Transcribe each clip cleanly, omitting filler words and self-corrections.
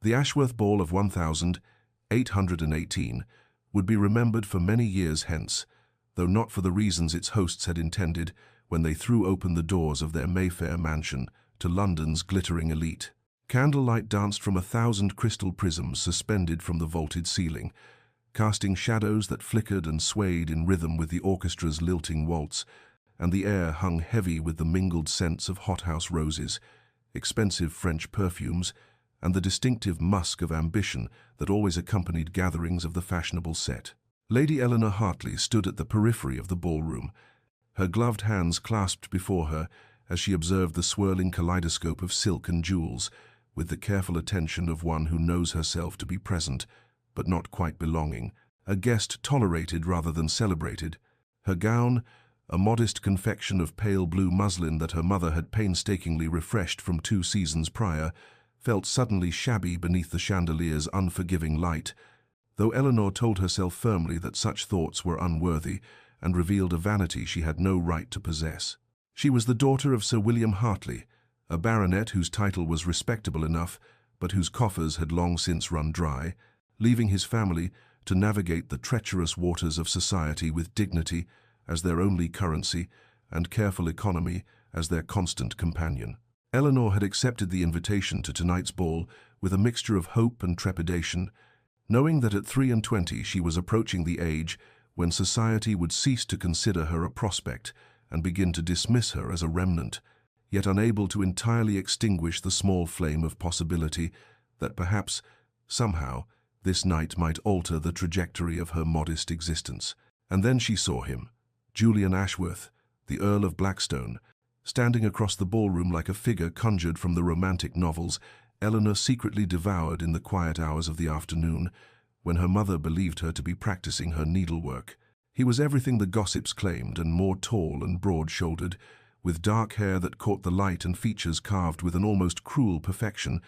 The Ashworth Ball of 1818 would be remembered for many years hence, though not for the reasons its hosts had intended when they threw open the doors of their Mayfair mansion to London's glittering elite. Candlelight danced from 1,000 crystal prisms suspended from the vaulted ceiling, casting shadows that flickered and swayed in rhythm with the orchestra's lilting waltz, and the air hung heavy with the mingled scents of hothouse roses, expensive French perfumes, and the distinctive musk of ambition that always accompanied gatherings of the fashionable set. Lady Eleanor Hartley stood at the periphery of the ballroom, her gloved hands clasped before her as she observed the swirling kaleidoscope of silk and jewels, with the careful attention of one who knows herself to be present, but not quite belonging, a guest tolerated rather than celebrated. Her gown, a modest confection of pale blue muslin that her mother had painstakingly refreshed from 2 seasons prior, felt suddenly shabby beneath the chandelier's unforgiving light, though Eleanor told herself firmly that such thoughts were unworthy and revealed a vanity she had no right to possess. She was the daughter of Sir William Hartley, a baronet whose title was respectable enough, but whose coffers had long since run dry, leaving his family to navigate the treacherous waters of society with dignity as their only currency and careful economy as their constant companion. Eleanor had accepted the invitation to tonight's ball with a mixture of hope and trepidation, knowing that at 23 she was approaching the age when society would cease to consider her a prospect and begin to dismiss her as a remnant, yet unable to entirely extinguish the small flame of possibility that perhaps, somehow, this night might alter the trajectory of her modest existence. And then she saw him, Julian Ashworth, the Earl of Blackstone, standing across the ballroom like a figure conjured from the romantic novels Eleanor secretly devoured in the quiet hours of the afternoon, when her mother believed her to be practicing her needlework. He was everything the gossips claimed and more tall and broad-shouldered, with dark hair that caught the light and features carved with an almost cruel perfection,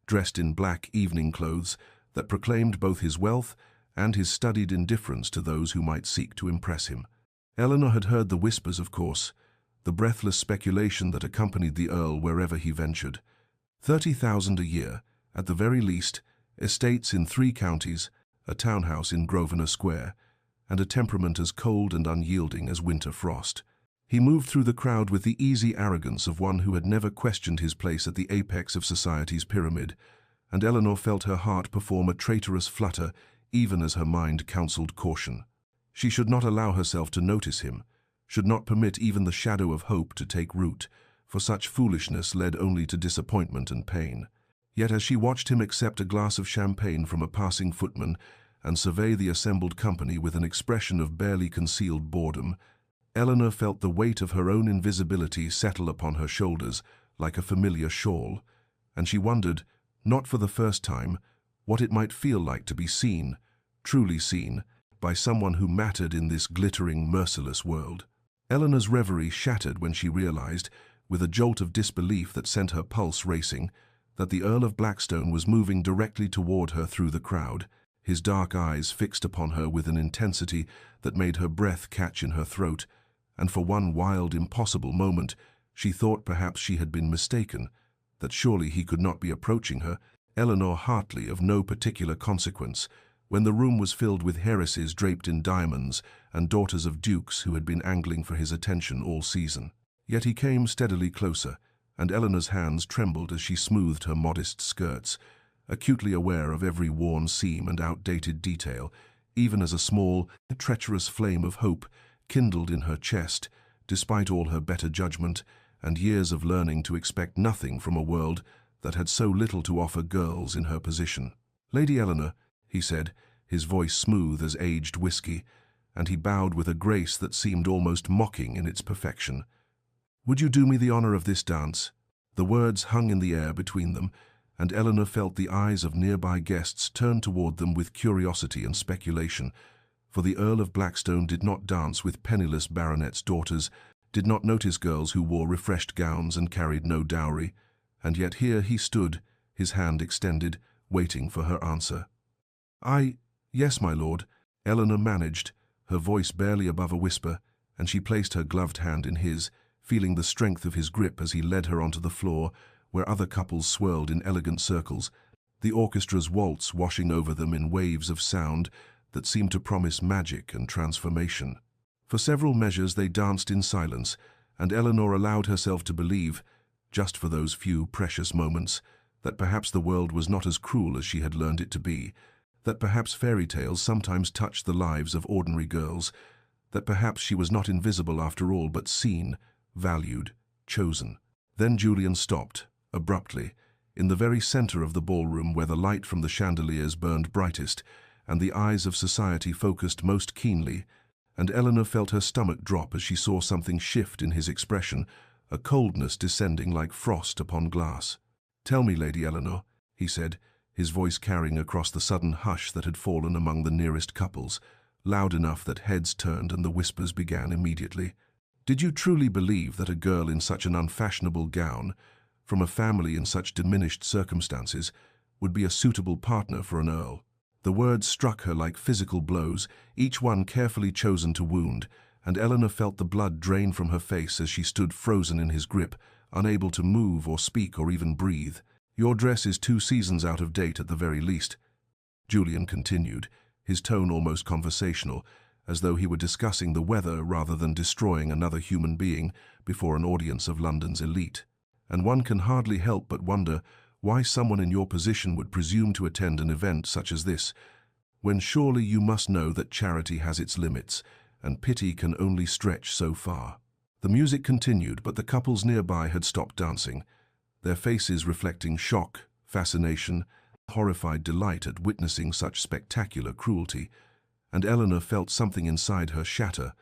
dressed in black evening clothes that proclaimed both his wealth and his studied indifference to those who might seek to impress him. Eleanor had heard the whispers, of course, the breathless speculation that accompanied the Earl wherever he ventured. 30,000 a year, at the very least, estates in 3 counties, a townhouse in Grosvenor Square, and a temperament as cold and unyielding as winter frost. He moved through the crowd with the easy arrogance of one who had never questioned his place at the apex of society's pyramid, and Eleanor felt her heart perform a traitorous flutter even as her mind counselled caution. She should not allow herself to notice him, should not permit even the shadow of hope to take root, for such foolishness led only to disappointment and pain. Yet as she watched him accept a glass of champagne from a passing footman and survey the assembled company with an expression of barely concealed boredom, Eleanor felt the weight of her own invisibility settle upon her shoulders like a familiar shawl, and she wondered, not for the first time, what it might feel like to be seen, truly seen, by someone who mattered in this glittering, merciless world. Eleanor's reverie shattered when she realized, with a jolt of disbelief that sent her pulse racing, that the Earl of Blackstone was moving directly toward her through the crowd, his dark eyes fixed upon her with an intensity that made her breath catch in her throat, and for one wild, impossible moment, she thought perhaps she had been mistaken, that surely he could not be approaching her, Eleanor Hartley of no particular consequence, when the room was filled with heiresses draped in diamonds and daughters of dukes who had been angling for his attention all season. Yet he came steadily closer, and Eleanor's hands trembled as she smoothed her modest skirts, acutely aware of every worn seam and outdated detail, even as a small, treacherous flame of hope kindled in her chest, despite all her better judgment and years of learning to expect nothing from a world that had so little to offer girls in her position. "Lady Eleanor," he said, his voice smooth as aged whiskey, and he bowed with a grace that seemed almost mocking in its perfection. "Would you do me the honor of this dance?" The words hung in the air between them, and Eleanor felt the eyes of nearby guests turn toward them with curiosity and speculation, for the Earl of Blackstone did not dance with penniless baronets' daughters, did not notice girls who wore refreshed gowns and carried no dowry, and yet here he stood, his hand extended, waiting for her answer. "Yes, my lord," Eleanor managed, her voice barely above a whisper, and she placed her gloved hand in his, feeling the strength of his grip as he led her onto the floor, where other couples swirled in elegant circles. the orchestra's waltz washing over them in waves of sound that seemed to promise magic and transformation. For several measures they danced in silence, and Eleanor allowed herself to believe, just for those few precious moments, that perhaps the world was not as cruel as she had learned it to be, that perhaps fairy tales sometimes touched the lives of ordinary girls, that perhaps she was not invisible after all, but seen, valued, chosen. Then Julian stopped, abruptly, in the very center of the ballroom where the light from the chandeliers burned brightest, and the eyes of society focused most keenly, and Eleanor felt her stomach drop as she saw something shift in his expression, a coldness descending like frost upon glass. "Tell me, Lady Eleanor," he said, his voice carrying across the sudden hush that had fallen among the nearest couples, loud enough that heads turned and the whispers began immediately. "Did you truly believe that a girl in such an unfashionable gown, from a family in such diminished circumstances, would be a suitable partner for an earl?" The words struck her like physical blows, each one carefully chosen to wound, and Eleanor felt the blood drain from her face as she stood frozen in his grip, unable to move or speak or even breathe. "Your dress is 2 seasons out of date at the very least," Julian continued, his tone almost conversational, as though he were discussing the weather rather than destroying another human being before an audience of London's elite. "And one can hardly help but wonder why someone in your position would presume to attend an event such as this, when surely you must know that charity has its limits, and pity can only stretch so far." The music continued, but the couples nearby had stopped dancing, their faces reflecting shock, fascination, horrified delight at witnessing such spectacular cruelty, and Eleanor felt something inside her shatter,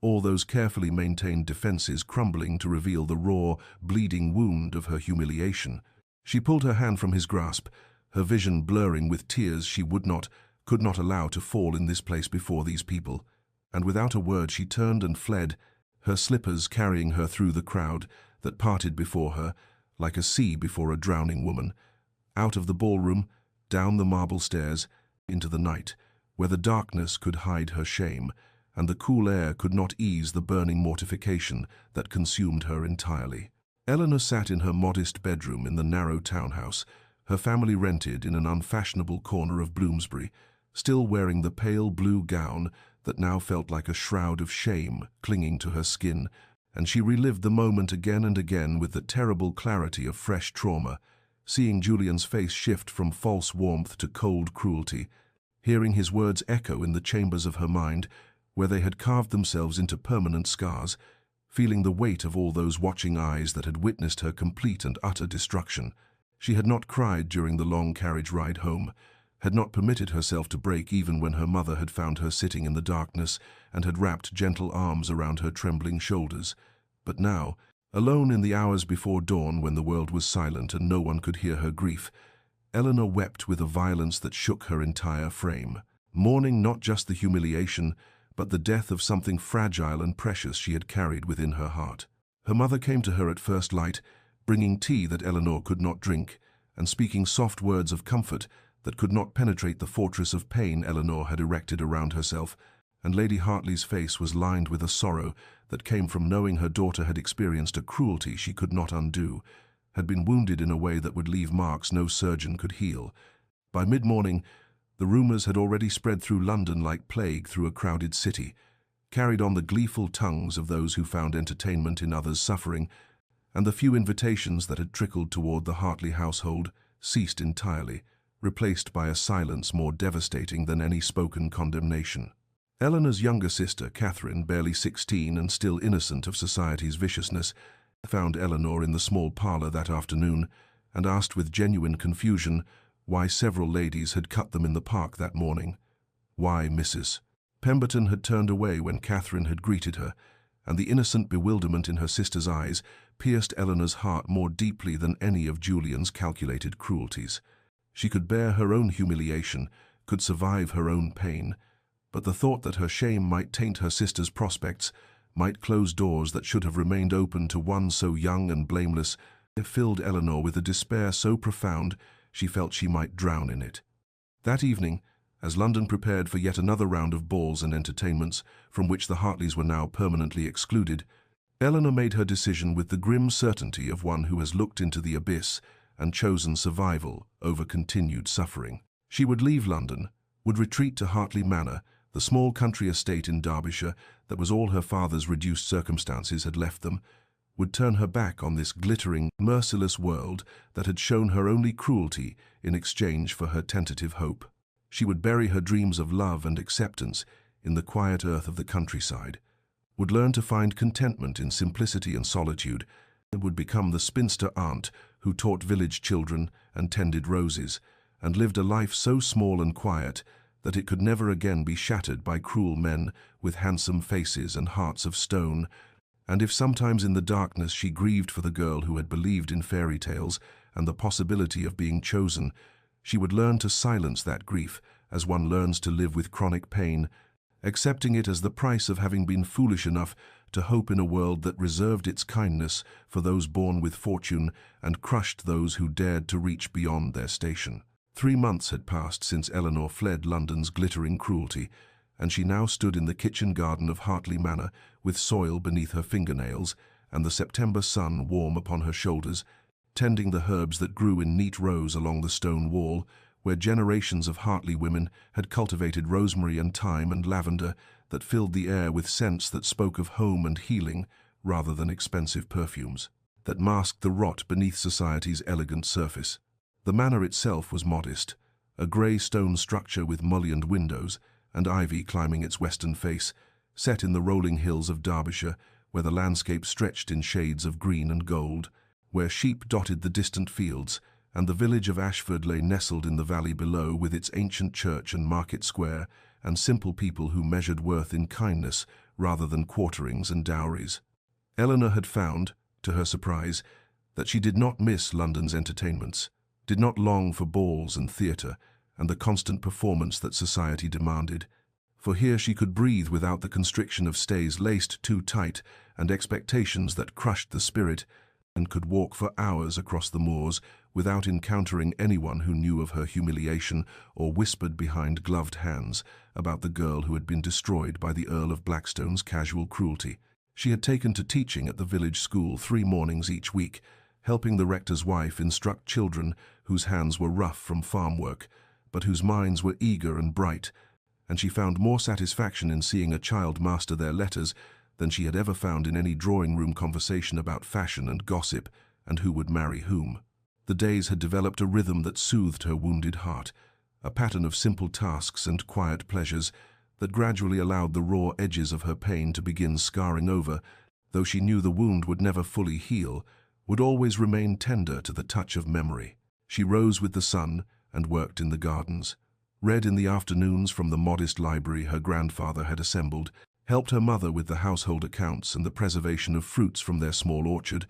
all those carefully maintained defenses crumbling to reveal the raw, bleeding wound of her humiliation. She pulled her hand from his grasp, her vision blurring with tears she could not allow to fall in this place before these people, and without a word she turned and fled, her slippers carrying her through the crowd that parted before her, like a sea before a drowning woman, out of the ballroom, down the marble stairs, into the night, where the darkness could hide her shame, and the cool air could not ease the burning mortification that consumed her entirely. Eleanor sat in her modest bedroom in the narrow townhouse, her family rented in an unfashionable corner of Bloomsbury, still wearing the pale blue gown that now felt like a shroud of shame clinging to her skin, and she relived the moment again and again with the terrible clarity of fresh trauma, seeing Julian's face shift from false warmth to cold cruelty, hearing his words echo in the chambers of her mind, where they had carved themselves into permanent scars, feeling the weight of all those watching eyes that had witnessed her complete and utter destruction. She had not cried during the long carriage ride home, had not permitted herself to break even when her mother had found her sitting in the darkness and had wrapped gentle arms around her trembling shoulders. But now, alone in the hours before dawn when the world was silent and no one could hear her grief, Eleanor wept with a violence that shook her entire frame, mourning not just the humiliation, but the death of something fragile and precious she had carried within her heart. Her mother came to her at first light, bringing tea that Eleanor could not drink, and speaking soft words of comfort that could not penetrate the fortress of pain Eleanor had erected around herself, and Lady Hartley's face was lined with a sorrow that came from knowing her daughter had experienced a cruelty she could not undo, had been wounded in a way that would leave marks no surgeon could heal. By mid-morning, the rumors had already spread through London like plague through a crowded city, carried on the gleeful tongues of those who found entertainment in others' suffering, and the few invitations that had trickled toward the Hartley household ceased entirely, replaced by a silence more devastating than any spoken condemnation. Eleanor's younger sister, Catherine, barely 16 and still innocent of society's viciousness, found Eleanor in the small parlor that afternoon and asked with genuine confusion why several ladies had cut them in the park that morning. Why Mrs. Pemberton had turned away when Catherine had greeted her, and the innocent bewilderment in her sister's eyes pierced Eleanor's heart more deeply than any of Julian's calculated cruelties. She could bear her own humiliation, could survive her own pain, but the thought that her shame might taint her sister's prospects, might close doors that should have remained open to one so young and blameless, filled Eleanor with a despair so profound she felt she might drown in it. That evening, as London prepared for yet another round of balls and entertainments, from which the Hartleys were now permanently excluded, Eleanor made her decision with the grim certainty of one who has looked into the abyss and chosen survival over continued suffering. She would leave London, would retreat to Hartley Manor, the small country estate in Derbyshire that was all her father's reduced circumstances had left them, would turn her back on this glittering, merciless world that had shown her only cruelty in exchange for her tentative hope. She would bury her dreams of love and acceptance in the quiet earth of the countryside, would learn to find contentment in simplicity and solitude, and would become the spinster aunt who taught village children and tended roses, and lived a life so small and quiet that it could never again be shattered by cruel men with handsome faces and hearts of stone. And if sometimes in the darkness she grieved for the girl who had believed in fairy tales and the possibility of being chosen, she would learn to silence that grief as one learns to live with chronic pain, accepting it as the price of having been foolish enough to hope in a world that reserved its kindness for those born with fortune and crushed those who dared to reach beyond their station. 3 months had passed since Eleanor fled London's glittering cruelty, and she now stood in the kitchen garden of Hartley Manor with soil beneath her fingernails and the September sun warm upon her shoulders, tending the herbs that grew in neat rows along the stone wall, where generations of Hartley women had cultivated rosemary and thyme and lavender that filled the air with scents that spoke of home and healing rather than expensive perfumes, that masked the rot beneath society's elegant surface. The manor itself was modest, a grey stone structure with mullioned windows and ivy climbing its western face, set in the rolling hills of Derbyshire, where the landscape stretched in shades of green and gold, where sheep dotted the distant fields, and the village of Ashford lay nestled in the valley below with its ancient church and market square, and simple people who measured worth in kindness rather than quarterings and dowries. Eleanor had found, to her surprise, that she did not miss London's entertainments, did not long for balls and theatre, and the constant performance that society demanded. For here she could breathe without the constriction of stays laced too tight and expectations that crushed the spirit, and could walk for hours across the moors without encountering anyone who knew of her humiliation or whispered behind gloved hands about the girl who had been destroyed by the Earl of Blackstone's casual cruelty. She had taken to teaching at the village school 3 mornings each week, helping the rector's wife instruct children whose hands were rough from farm work, but whose minds were eager and bright, and she found more satisfaction in seeing a child master their letters than she had ever found in any drawing-room conversation about fashion and gossip and who would marry whom. The days had developed a rhythm that soothed her wounded heart, a pattern of simple tasks and quiet pleasures that gradually allowed the raw edges of her pain to begin scarring over, though she knew the wound would never fully heal, would always remain tender to the touch of memory. She rose with the sun and worked in the gardens, read in the afternoons from the modest library her grandfather had assembled, helped her mother with the household accounts and the preservation of fruits from their small orchard,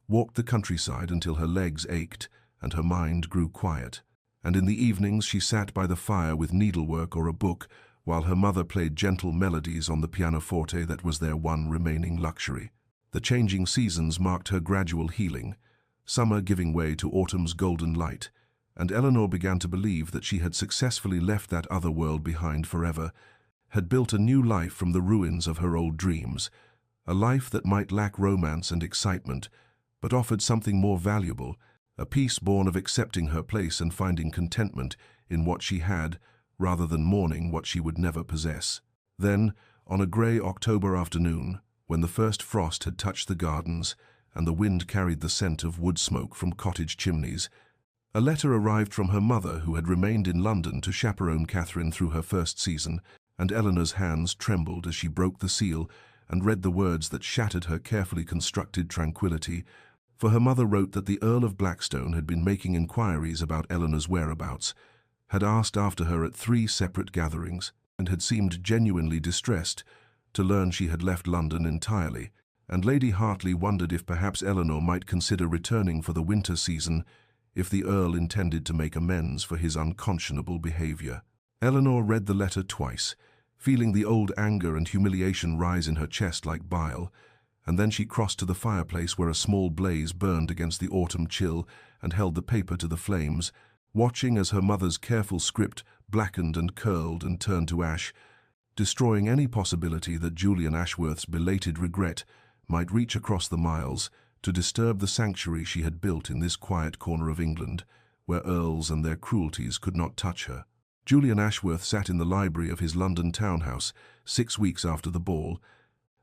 walked the countryside until her legs ached and her mind grew quiet. And in the evenings she sat by the fire with needlework or a book, while her mother played gentle melodies on the pianoforte that was their one remaining luxury. The changing seasons marked her gradual healing, summer giving way to autumn's golden light, and Eleanor began to believe that she had successfully left that other world behind forever, had built a new life from the ruins of her old dreams, a life that might lack romance and excitement, but offered something more valuable, a peace born of accepting her place and finding contentment in what she had, rather than mourning what she would never possess. Then, on a grey October afternoon, when the first frost had touched the gardens and the wind carried the scent of wood smoke from cottage chimneys, a letter arrived from her mother, who had remained in London to chaperone Catherine through her first season, and Eleanor's hands trembled as she broke the seal and read the words that shattered her carefully constructed tranquility, for her mother wrote that the Earl of Blackstone had been making inquiries about Eleanor's whereabouts, had asked after her at 3 separate gatherings, and had seemed genuinely distressed to learn she had left London entirely, and Lady Hartley wondered if perhaps Eleanor might consider returning for the winter season if the Earl intended to make amends for his unconscionable behaviour. Eleanor read the letter twice, feeling the old anger and humiliation rise in her chest like bile, and then she crossed to the fireplace where a small blaze burned against the autumn chill and held the paper to the flames, watching as her mother's careful script blackened and curled and turned to ash, destroying any possibility that Julian Ashworth's belated regret might reach across the miles to disturb the sanctuary she had built in this quiet corner of England, where earls and their cruelties could not touch her. Julian Ashworth sat in the library of his London townhouse 6 weeks after the ball,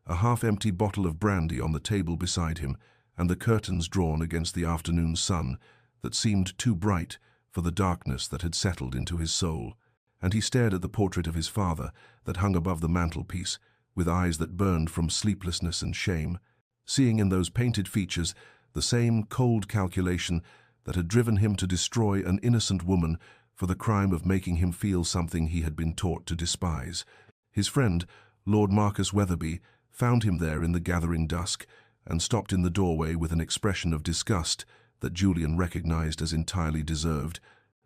a half-empty bottle of brandy on the table beside him, and the curtains drawn against the afternoon sun that seemed too bright for the darkness that had settled into his soul. And he stared at the portrait of his father that hung above the mantelpiece, with eyes that burned from sleeplessness and shame, seeing in those painted features the same cold calculation that had driven him to destroy an innocent woman for the crime of making him feel something he had been taught to despise. His friend, Lord Marcus Weatherby, found him there in the gathering dusk and stopped in the doorway with an expression of disgust that Julian recognized as entirely deserved,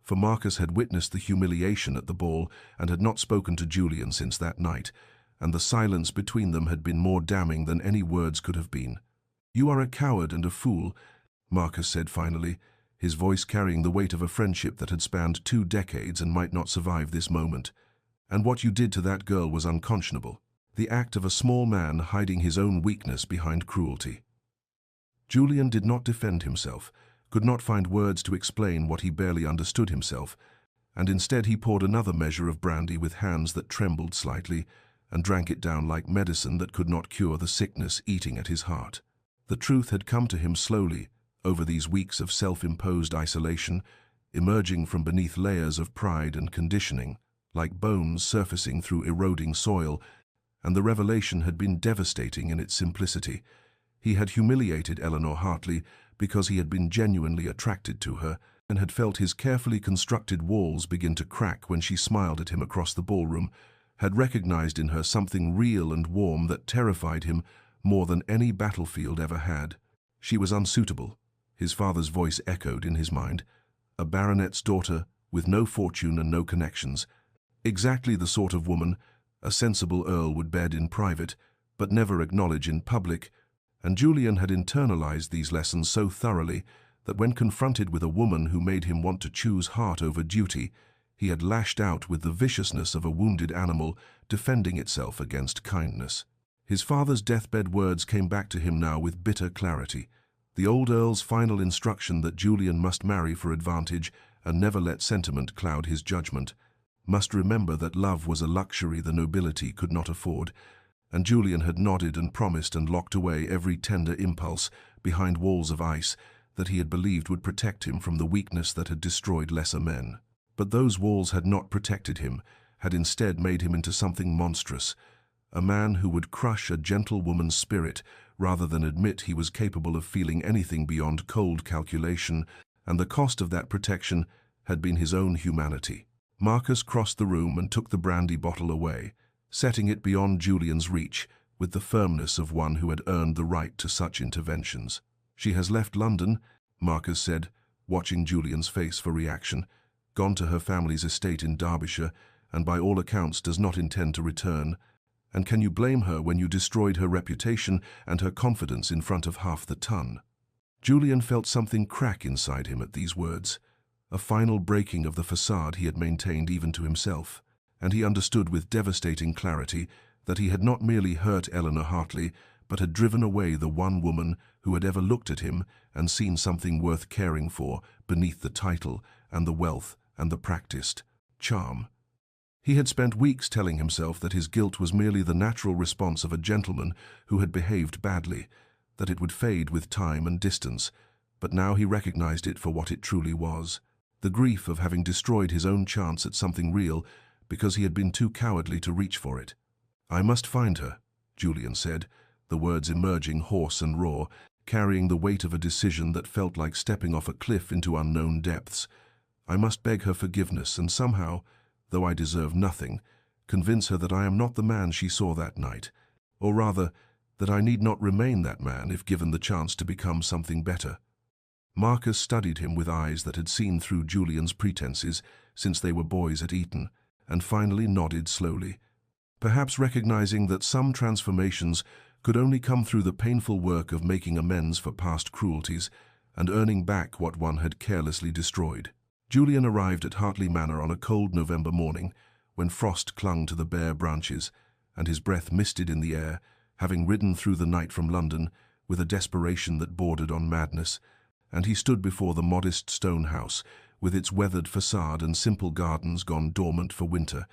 for Marcus had witnessed the humiliation at the ball and had not spoken to Julian since that night, and the silence between them had been more damning than any words could have been. "You are a coward and a fool," Marcus said finally, his voice carrying the weight of a friendship that had spanned 2 decades and might not survive this moment. "And what you did to that girl was unconscionable. The act of a small man hiding his own weakness behind cruelty." Julian did not defend himself, could not find words to explain what he barely understood himself, and instead he poured another measure of brandy with hands that trembled slightly and drank it down like medicine that could not cure the sickness eating at his heart. The truth had come to him slowly over these weeks of self-imposed isolation, emerging from beneath layers of pride and conditioning, like bones surfacing through eroding soil, and the revelation had been devastating in its simplicity. He had humiliated Eleanor Hartley because he had been genuinely attracted to her, and had felt his carefully constructed walls begin to crack when she smiled at him across the ballroom, had recognized in her something real and warm that terrified him more than any battlefield ever had. She was unsuitable, his father's voice echoed in his mind, a baronet's daughter with no fortune and no connections, exactly the sort of woman a sensible earl would bed in private, but never acknowledge in public, and Julian had internalized these lessons so thoroughly that when confronted with a woman who made him want to choose heart over duty, he had lashed out with the viciousness of a wounded animal defending itself against kindness. His father's deathbed words came back to him now with bitter clarity. The old earl's final instruction that Julian must marry for advantage and never let sentiment cloud his judgment, must remember that love was a luxury the nobility could not afford, and Julian had nodded and promised and locked away every tender impulse behind walls of ice that he had believed would protect him from the weakness that had destroyed lesser men. But those walls had not protected him, had instead made him into something monstrous, a man who would crush a gentle woman's spirit rather than admit he was capable of feeling anything beyond cold calculation, and the cost of that protection had been his own humanity. Marcus crossed the room and took the brandy bottle away, setting it beyond Julian's reach with the firmness of one who had earned the right to such interventions. "She has left London," Marcus said, watching Julian's face for reaction, "gone to her family's estate in Derbyshire, and by all accounts does not intend to return. And can you blame her when you destroyed her reputation and her confidence in front of half the ton?" Julian felt something crack inside him at these words, a final breaking of the facade he had maintained even to himself, and he understood with devastating clarity that he had not merely hurt Eleanor Hartley, but had driven away the one woman who had ever looked at him and seen something worth caring for beneath the title and the wealth and the practiced charm. He had spent weeks telling himself that his guilt was merely the natural response of a gentleman who had behaved badly, that it would fade with time and distance, but now he recognized it for what it truly was. The grief of having destroyed his own chance at something real because he had been too cowardly to reach for it. "I must find her," Julian said, the words emerging hoarse and raw, carrying the weight of a decision that felt like stepping off a cliff into unknown depths. "I must beg her forgiveness and somehow, though I deserve nothing, convince her that I am not the man she saw that night, or rather, that I need not remain that man if given the chance to become something better." Marcus studied him with eyes that had seen through Julian's pretenses since they were boys at Eton, and finally nodded slowly, perhaps recognizing that some transformations could only come through the painful work of making amends for past cruelties and earning back what one had carelessly destroyed. Julian arrived at Hartley Manor on a cold November morning, when frost clung to the bare branches, and his breath misted in the air, having ridden through the night from London, with a desperation that bordered on madness, and he stood before the modest stone house, with its weathered facade and simple gardens gone dormant for winter,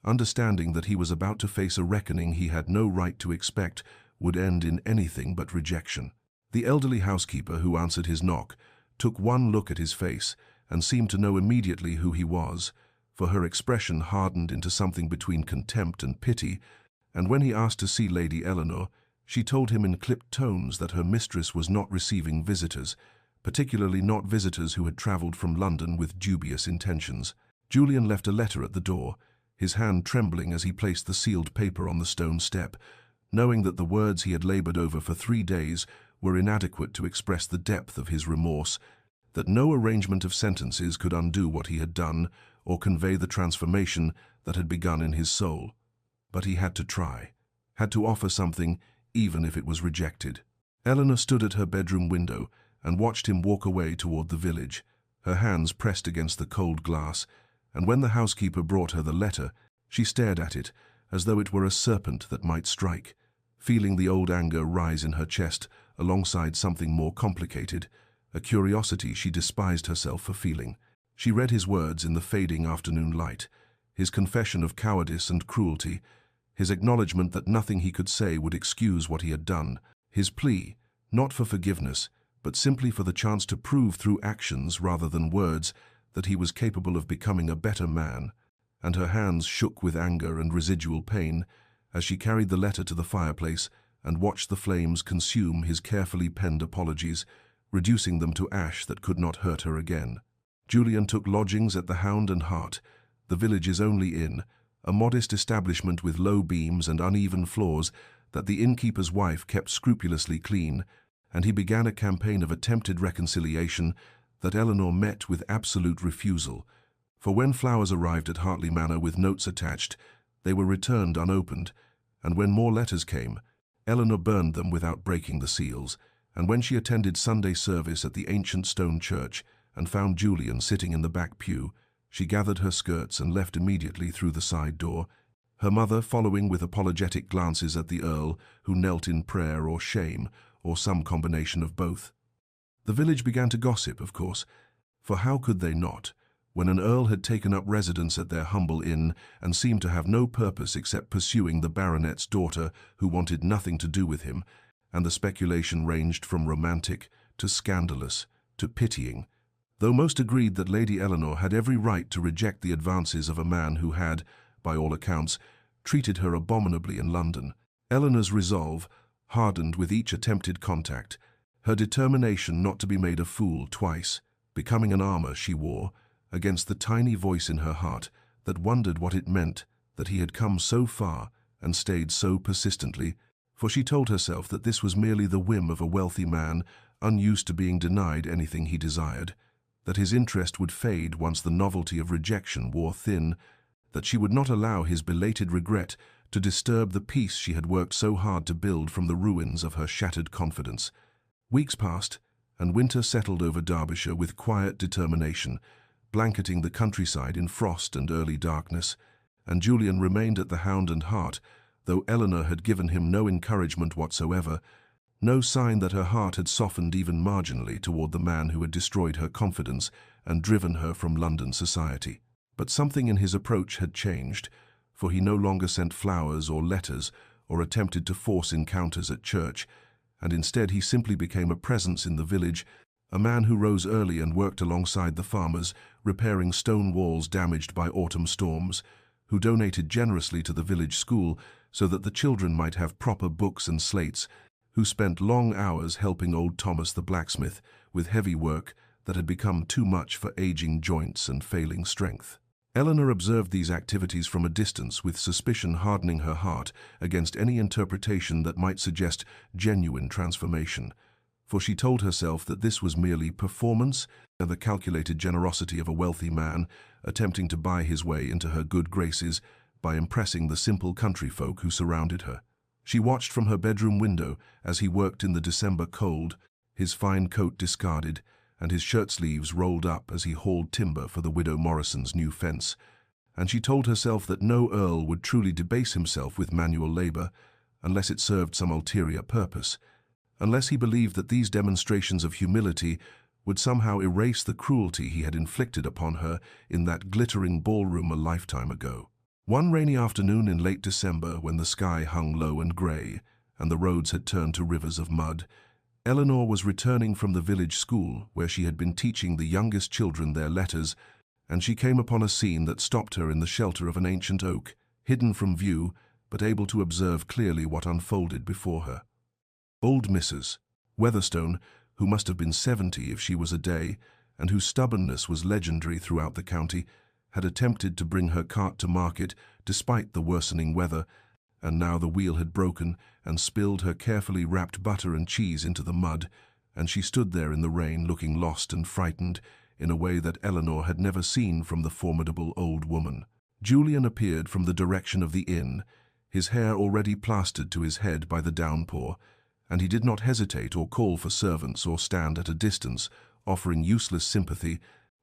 understanding that he was about to face a reckoning he had no right to expect would end in anything but rejection. The elderly housekeeper who answered his knock took one look at his face and seemed to know immediately who he was, for her expression hardened into something between contempt and pity, and when he asked to see Lady Eleanor, she told him in clipped tones that her mistress was not receiving visitors, particularly not visitors who had travelled from London with dubious intentions. Julian left a letter at the door, his hand trembling as he placed the sealed paper on the stone step, knowing that the words he had laboured over for 3 days were inadequate to express the depth of his remorse, that no arrangement of sentences could undo what he had done or convey the transformation that had begun in his soul. But he had to try, had to offer something, even if it was rejected. Eleanor stood at her bedroom window and watched him walk away toward the village, her hands pressed against the cold glass, and when the housekeeper brought her the letter, she stared at it as though it were a serpent that might strike, feeling the old anger rise in her chest alongside something more complicated, a curiosity she despised herself for feeling. She read his words in the fading afternoon light, his confession of cowardice and cruelty, his acknowledgement that nothing he could say would excuse what he had done, his plea, not for forgiveness, but simply for the chance to prove through actions rather than words that he was capable of becoming a better man, and her hands shook with anger and residual pain as she carried the letter to the fireplace and watched the flames consume his carefully penned apologies, reducing them to ash that could not hurt her again. Julian took lodgings at the Hound and Hart, the village's only inn, a modest establishment with low beams and uneven floors that the innkeeper's wife kept scrupulously clean, and he began a campaign of attempted reconciliation that Eleanor met with absolute refusal, for when flowers arrived at Hartley Manor with notes attached, they were returned unopened, and when more letters came, Eleanor burned them without breaking the seals, and when she attended Sunday service at the ancient stone church and found Julian sitting in the back pew, she gathered her skirts and left immediately through the side door, her mother following with apologetic glances at the Earl, who knelt in prayer or shame, or some combination of both. The village began to gossip, of course, for how could they not, when an Earl had taken up residence at their humble inn and seemed to have no purpose except pursuing the baronet's daughter who wanted nothing to do with him, and the speculation ranged from romantic to scandalous to pitying, though most agreed that Lady Eleanor had every right to reject the advances of a man who had, by all accounts, treated her abominably in London. Eleanor's resolve hardened with each attempted contact, her determination not to be made a fool twice, becoming an armor she wore against the tiny voice in her heart that wondered what it meant that he had come so far and stayed so persistently, for she told herself that this was merely the whim of a wealthy man unused to being denied anything he desired, that his interest would fade once the novelty of rejection wore thin, that she would not allow his belated regret to disturb the peace she had worked so hard to build from the ruins of her shattered confidence. Weeks passed, and winter settled over Derbyshire with quiet determination, blanketing the countryside in frost and early darkness, and Julian remained at the Hound and Hart, though Eleanor had given him no encouragement whatsoever, no sign that her heart had softened even marginally toward the man who had destroyed her confidence and driven her from London society. But something in his approach had changed, for he no longer sent flowers or letters or attempted to force encounters at church, and instead he simply became a presence in the village, a man who rose early and worked alongside the farmers, repairing stone walls damaged by autumn storms, who donated generously to the village school so that the children might have proper books and slates, who spent long hours helping old Thomas the blacksmith with heavy work that had become too much for aging joints and failing strength. Eleanor observed these activities from a distance with suspicion hardening her heart against any interpretation that might suggest genuine transformation, for she told herself that this was merely performance and the calculated generosity of a wealthy man attempting to buy his way into her good graces by impressing the simple country folk who surrounded her. She watched from her bedroom window as he worked in the December cold, his fine coat discarded, and his shirt sleeves rolled up as he hauled timber for the widow Morrison's new fence, and she told herself that no Earl would truly debase himself with manual labor unless it served some ulterior purpose, unless he believed that these demonstrations of humility would somehow erase the cruelty he had inflicted upon her in that glittering ballroom a lifetime ago. One rainy afternoon in late December, when the sky hung low and grey, and the roads had turned to rivers of mud, Eleanor was returning from the village school where she had been teaching the youngest children their letters, and she came upon a scene that stopped her in the shelter of an ancient oak, hidden from view, but able to observe clearly what unfolded before her. Old Mrs. Weatherstone, who must have been 70 if she was a day, and whose stubbornness was legendary throughout the county, had attempted to bring her cart to market despite the worsening weather, and now the wheel had broken and spilled her carefully wrapped butter and cheese into the mud, and she stood there in the rain looking lost and frightened in a way that Eleanor had never seen from the formidable old woman. Julian appeared from the direction of the inn, his hair already plastered to his head by the downpour, and he did not hesitate or call for servants or stand at a distance, offering useless sympathy,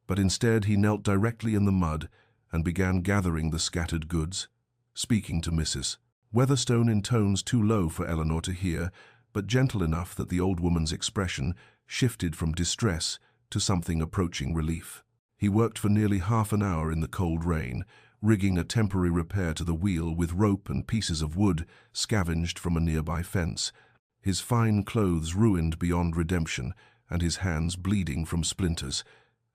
but instead he knelt directly in the mud and began gathering the scattered goods, speaking to Mrs. Weatherstone in tones too low for Eleanor to hear, but gentle enough that the old woman's expression shifted from distress to something approaching relief. He worked for nearly half an hour in the cold rain, rigging a temporary repair to the wheel with rope and pieces of wood scavenged from a nearby fence, his fine clothes ruined beyond redemption and his hands bleeding from splinters.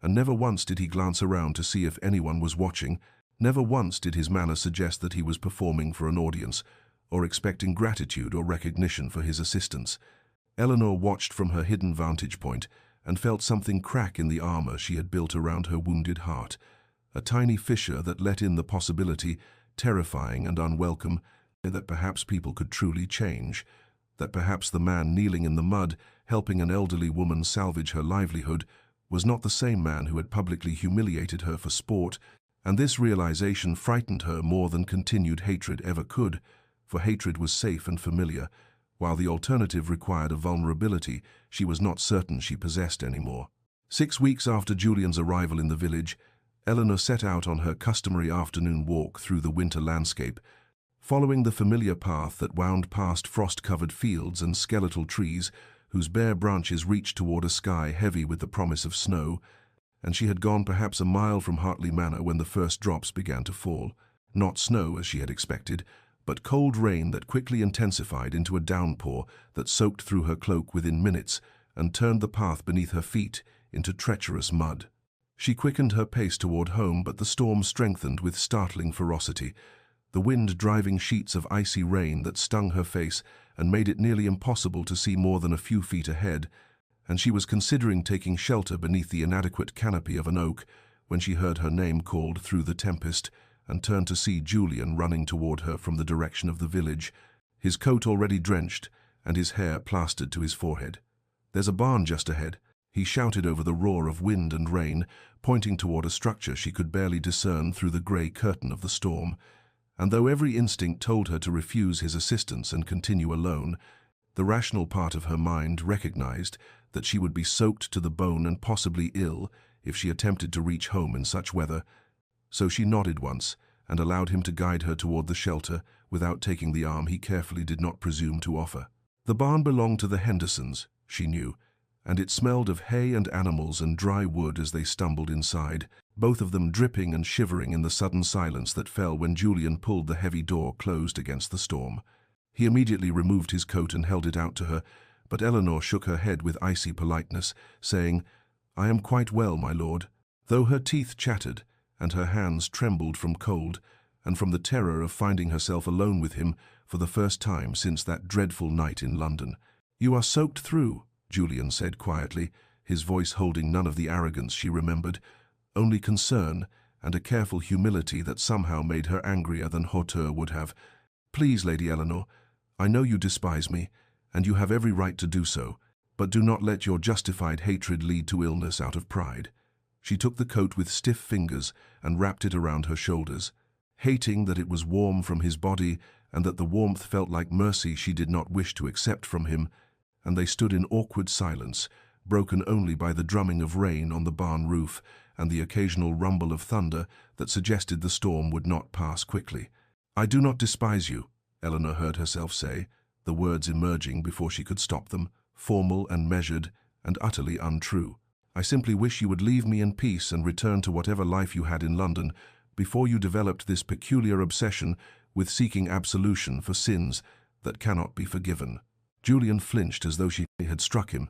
And never once did he glance around to see if anyone was watching. Never once did his manner suggest that he was performing for an audience or expecting gratitude or recognition for his assistance. Eleanor watched from her hidden vantage point and felt something crack in the armor she had built around her wounded heart, a tiny fissure that let in the possibility, terrifying and unwelcome, that perhaps people could truly change, that perhaps the man kneeling in the mud, helping an elderly woman salvage her livelihood, was not the same man who had publicly humiliated her for sport, and this realization frightened her more than continued hatred ever could, for hatred was safe and familiar, while the alternative required a vulnerability she was not certain she possessed anymore. 6 weeks after Julian's arrival in the village, Eleanor set out on her customary afternoon walk through the winter landscape, following the familiar path that wound past frost-covered fields and skeletal trees whose bare branches reached toward a sky heavy with the promise of snow, and she had gone perhaps a mile from Hartley Manor when the first drops began to fall. Not snow, as she had expected, but cold rain that quickly intensified into a downpour that soaked through her cloak within minutes and turned the path beneath her feet into treacherous mud. She quickened her pace toward home, but the storm strengthened with startling ferocity, the wind driving sheets of icy rain that stung her face and made it nearly impossible to see more than a few feet ahead, and she was considering taking shelter beneath the inadequate canopy of an oak when she heard her name called through the tempest and turned to see Julian running toward her from the direction of the village, his coat already drenched and his hair plastered to his forehead. "There's a barn just ahead," he shouted over the roar of wind and rain, pointing toward a structure she could barely discern through the grey curtain of the storm. And though every instinct told her to refuse his assistance and continue alone, the rational part of her mind recognized that she would be soaked to the bone and possibly ill if she attempted to reach home in such weather. So she nodded once and allowed him to guide her toward the shelter without taking the arm he carefully did not presume to offer. The barn belonged to the Hendersons, she knew, and it smelled of hay and animals and dry wood as they stumbled inside, both of them dripping and shivering in the sudden silence that fell when Julian pulled the heavy door closed against the storm. He immediately removed his coat and held it out to her, but Eleanor shook her head with icy politeness, saying, "I am quite well, my lord," though her teeth chattered and her hands trembled from cold and from the terror of finding herself alone with him for the first time since that dreadful night in London. "You are soaked through," Julian said quietly, his voice holding none of the arrogance she remembered, only concern and a careful humility that somehow made her angrier than hauteur would have. "Please, Lady Eleanor, I know you despise me, and you have every right to do so, but do not let your justified hatred lead to illness out of pride." She took the coat with stiff fingers and wrapped it around her shoulders, hating that it was warm from his body and that the warmth felt like mercy she did not wish to accept from him, and they stood in awkward silence, broken only by the drumming of rain on the barn roof and the occasional rumble of thunder that suggested the storm would not pass quickly. "I do not despise you," Eleanor heard herself say, the words emerging before she could stop them. formal and measured and utterly untrue. "I simply wish you would leave me in peace and return to whatever life you had in London before you developed this peculiar obsession with seeking absolution for sins that cannot be forgiven." Julian flinched as though she had struck him.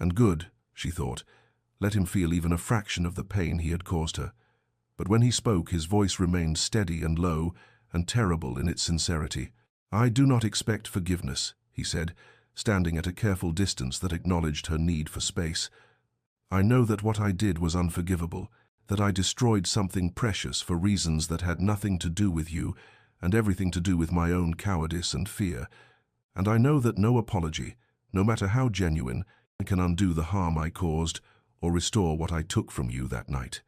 And good, she thought, let him feel even a fraction of the pain he had caused her. But when he spoke, his voice remained steady and low and terrible in its sincerity. "I do not expect forgiveness," he said, standing at a careful distance that acknowledged her need for space. "I know that what I did was unforgivable, that I destroyed something precious for reasons that had nothing to do with you and everything to do with my own cowardice and fear. And I know that no apology, no matter how genuine, can undo the harm I caused or restore what I took from you that night."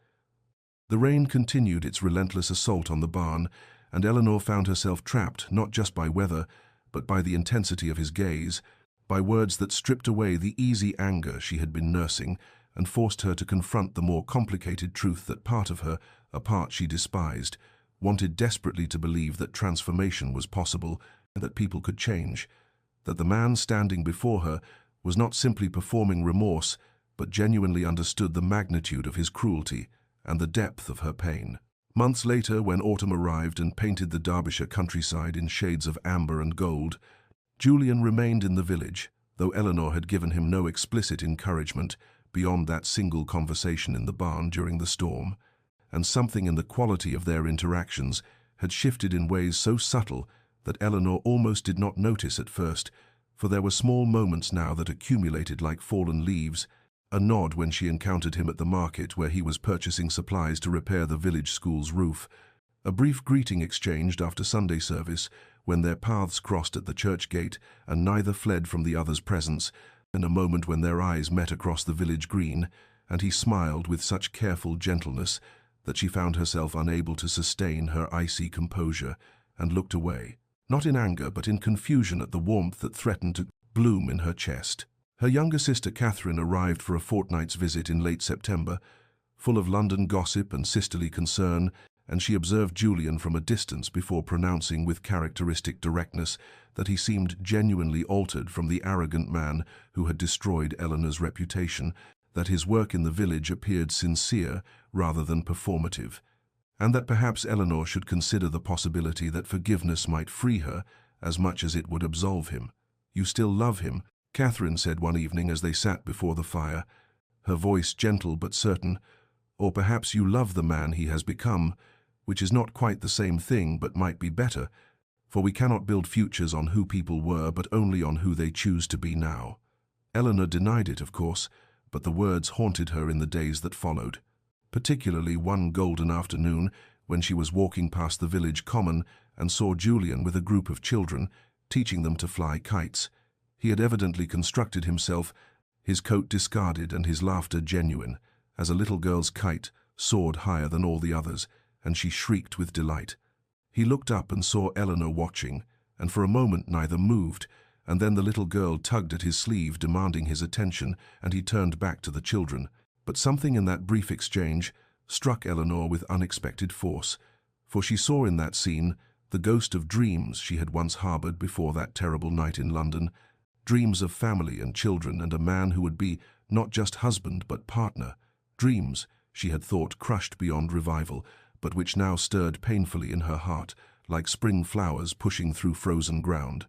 The rain continued its relentless assault on the barn, and Eleanor found herself trapped not just by weather, but by the intensity of his gaze, by words that stripped away the easy anger she had been nursing and forced her to confront the more complicated truth that part of her, a part she despised, wanted desperately to believe that transformation was possible and that people could change, that the man standing before her was not simply performing remorse, but genuinely understood the magnitude of his cruelty and the depth of her pain. Months later, when autumn arrived and painted the Derbyshire countryside in shades of amber and gold, Julian remained in the village, though Eleanor had given him no explicit encouragement beyond that single conversation in the barn during the storm, and something in the quality of their interactions had shifted in ways so subtle that Eleanor almost did not notice at first, for there were small moments now that accumulated like fallen leaves, a nod when she encountered him at the market where he was purchasing supplies to repair the village school's roof, a brief greeting exchanged after Sunday service when their paths crossed at the church gate and neither fled from the other's presence, and a moment when their eyes met across the village green, and he smiled with such careful gentleness that she found herself unable to sustain her icy composure and looked away, not in anger but in confusion at the warmth that threatened to bloom in her chest. Her younger sister Catherine arrived for a fortnight's visit in late September, full of London gossip and sisterly concern, and she observed Julian from a distance before pronouncing with characteristic directness that he seemed genuinely altered from the arrogant man who had destroyed Eleanor's reputation, that his work in the village appeared sincere rather than performative, and that perhaps Eleanor should consider the possibility that forgiveness might free her as much as it would absolve him. "You still love him," Catherine said one evening as they sat before the fire, her voice gentle but certain. "Or perhaps you love the man he has become, which is not quite the same thing but might be better, for we cannot build futures on who people were but only on who they choose to be now." Eleanor denied it, of course, but the words haunted her in the days that followed, particularly one golden afternoon when she was walking past the village common and saw Julian with a group of children, teaching them to fly kites. He had evidently constructed himself, his coat discarded and his laughter genuine, as a little girl's kite soared higher than all the others, and she shrieked with delight. He looked up and saw Eleanor watching, and for a moment neither moved, and then the little girl tugged at his sleeve, demanding his attention, and he turned back to the children. But something in that brief exchange struck Eleanor with unexpected force, for she saw in that scene the ghost of dreams she had once harbored before that terrible night in London, dreams of family and children and a man who would be not just husband but partner, dreams, she had thought, crushed beyond revival, but which now stirred painfully in her heart, like spring flowers pushing through frozen ground.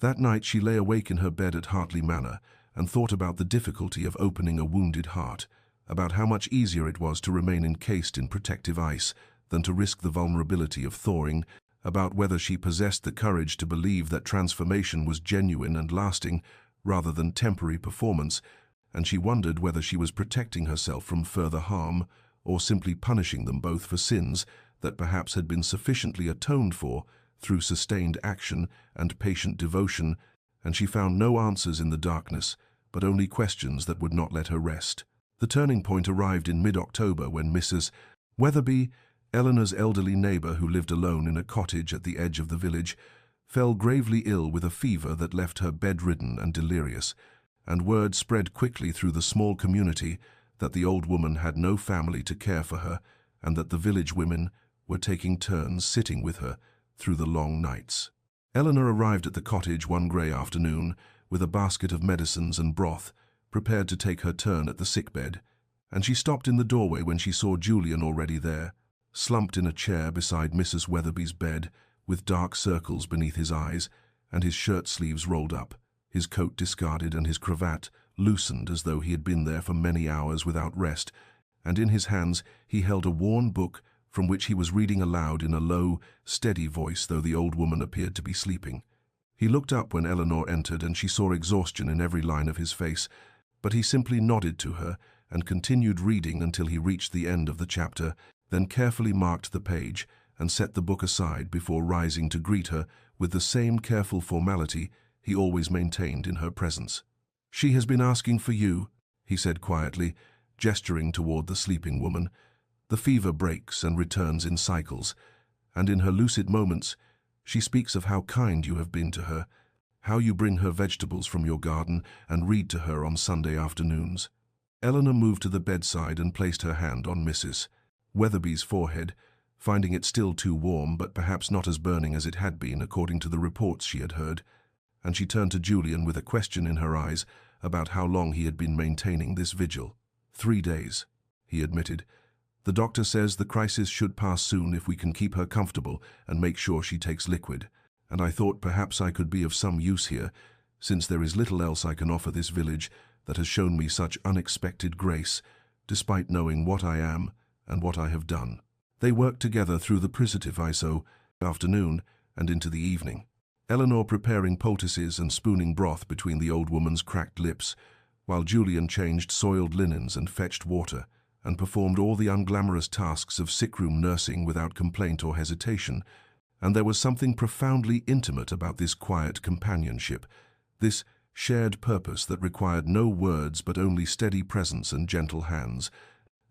That night she lay awake in her bed at Hartley Manor and thought about the difficulty of opening a wounded heart, about how much easier it was to remain encased in protective ice than to risk the vulnerability of thawing, about whether she possessed the courage to believe that transformation was genuine and lasting rather than temporary performance, and she wondered whether she was protecting herself from further harm or simply punishing them both for sins that perhaps had been sufficiently atoned for through sustained action and patient devotion, and she found no answers in the darkness, but only questions that would not let her rest. The turning point arrived in mid-October when Mrs. Weatherby, Eleanor's elderly neighbour who lived alone in a cottage at the edge of the village, fell gravely ill with a fever that left her bedridden and delirious, and word spread quickly through the small community that the old woman had no family to care for her and that the village women were taking turns sitting with her through the long nights. Eleanor arrived at the cottage one grey afternoon with a basket of medicines and broth, prepared to take her turn at the sickbed, and she stopped in the doorway when she saw Julian already there, slumped in a chair beside Mrs. Weatherby's bed, with dark circles beneath his eyes, and his shirt sleeves rolled up, his coat discarded and his cravat loosened as though he had been there for many hours without rest, and in his hands he held a worn book from which he was reading aloud in a low, steady voice, though the old woman appeared to be sleeping. He looked up when Eleanor entered, and she saw exhaustion in every line of his face, but he simply nodded to her and continued reading until he reached the end of the chapter, then carefully marked the page and set the book aside before rising to greet her with the same careful formality he always maintained in her presence. "She has been asking for you," he said quietly, gesturing toward the sleeping woman. "The fever breaks and returns in cycles, and in her lucid moments she speaks of how kind you have been to her, how you bring her vegetables from your garden and read to her on Sunday afternoons." Eleanor moved to the bedside and placed her hand on Mrs. Weatherby's forehead, finding it still too warm but perhaps not as burning as it had been according to the reports she had heard, and she turned to Julian with a question in her eyes about how long he had been maintaining this vigil. 3 days, he admitted. "The doctor says the crisis should pass soon if we can keep her comfortable and make sure she takes liquid, and I thought perhaps I could be of some use here, since there is little else I can offer this village that has shown me such unexpected grace, despite knowing what I am and what I have done." They worked together through the precipice afternoon and into the evening, Eleanor preparing poultices and spooning broth between the old woman's cracked lips, while Julian changed soiled linens and fetched water, and performed all the unglamorous tasks of sickroom nursing without complaint or hesitation. And there was something profoundly intimate about this quiet companionship, this shared purpose that required no words but only steady presence and gentle hands,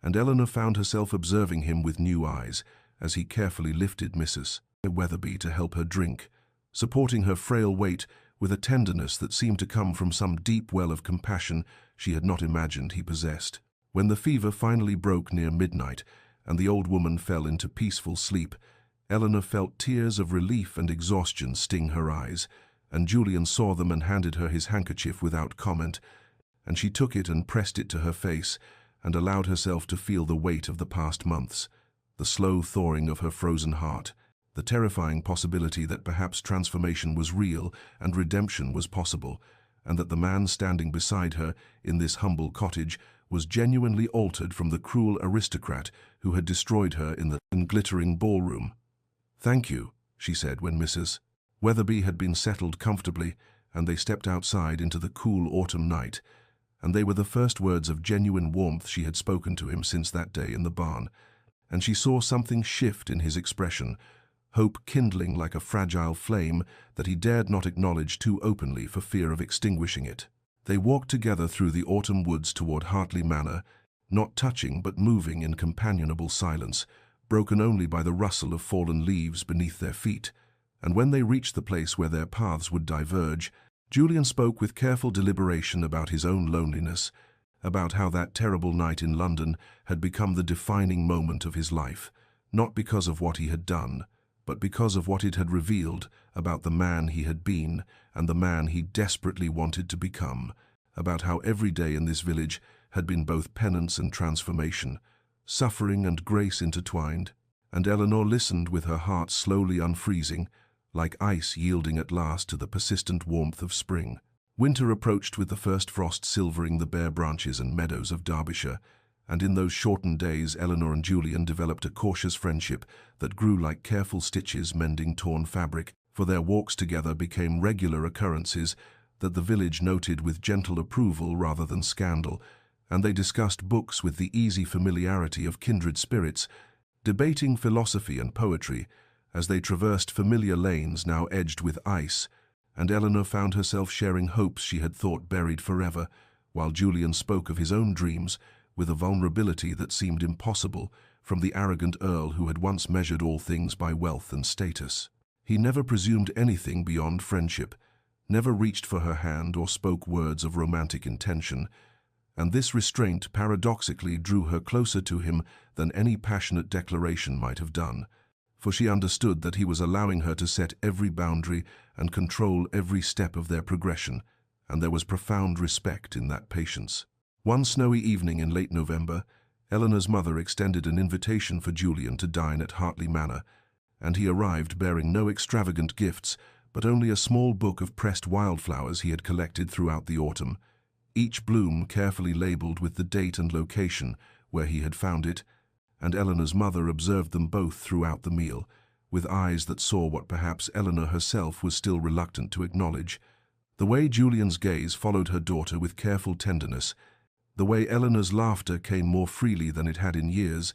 and Eleanor found herself observing him with new eyes as he carefully lifted Mrs. Weatherby to help her drink, supporting her frail weight with a tenderness that seemed to come from some deep well of compassion she had not imagined he possessed. When the fever finally broke near midnight and the old woman fell into peaceful sleep, Eleanor felt tears of relief and exhaustion sting her eyes, and Julian saw them and handed her his handkerchief without comment, and she took it and pressed it to her face and allowed herself to feel the weight of the past months, the slow thawing of her frozen heart, the terrifying possibility that perhaps transformation was real and redemption was possible, and that the man standing beside her in this humble cottage was genuinely altered from the cruel aristocrat who had destroyed her in the glittering ballroom. "Thank you," she said when Mrs. Weatherby had been settled comfortably and they stepped outside into the cool autumn night, and they were the first words of genuine warmth she had spoken to him since that day in the barn, and she saw something shift in his expression, hope kindling like a fragile flame that he dared not acknowledge too openly for fear of extinguishing it. They walked together through the autumn woods toward Hartley Manor, not touching but moving in companionable silence, broken only by the rustle of fallen leaves beneath their feet, and when they reached the place where their paths would diverge, Julian spoke with careful deliberation about his own loneliness, about how that terrible night in London had become the defining moment of his life, not because of what he had done, but because of what it had revealed about the man he had been and the man he desperately wanted to become, about how every day in this village had been both penance and transformation, suffering and grace intertwined, and Eleanor listened with her heart slowly unfreezing, like ice yielding at last to the persistent warmth of spring. Winter approached with the first frost silvering the bare branches and meadows of Derbyshire, and in those shortened days Eleanor and Julian developed a cautious friendship that grew like careful stitches mending torn fabric, for their walks together became regular occurrences that the village noted with gentle approval rather than scandal, and they discussed books with the easy familiarity of kindred spirits, debating philosophy and poetry as they traversed familiar lanes now edged with ice, and Eleanor found herself sharing hopes she had thought buried forever, while Julian spoke of his own dreams with a vulnerability that seemed impossible from the arrogant Earl who had once measured all things by wealth and status. He never presumed anything beyond friendship, never reached for her hand or spoke words of romantic intention, and this restraint paradoxically drew her closer to him than any passionate declaration might have done, for she understood that he was allowing her to set every boundary and control every step of their progression, and there was profound respect in that patience. One snowy evening in late November, Eleanor's mother extended an invitation for Julian to dine at Hartley Manor, and he arrived bearing no extravagant gifts, but only a small book of pressed wildflowers he had collected throughout the autumn, each bloom carefully labelled with the date and location where he had found it, and Eleanor's mother observed them both throughout the meal, with eyes that saw what perhaps Eleanor herself was still reluctant to acknowledge. The way Julian's gaze followed her daughter with careful tenderness, the way Eleanor's laughter came more freely than it had in years,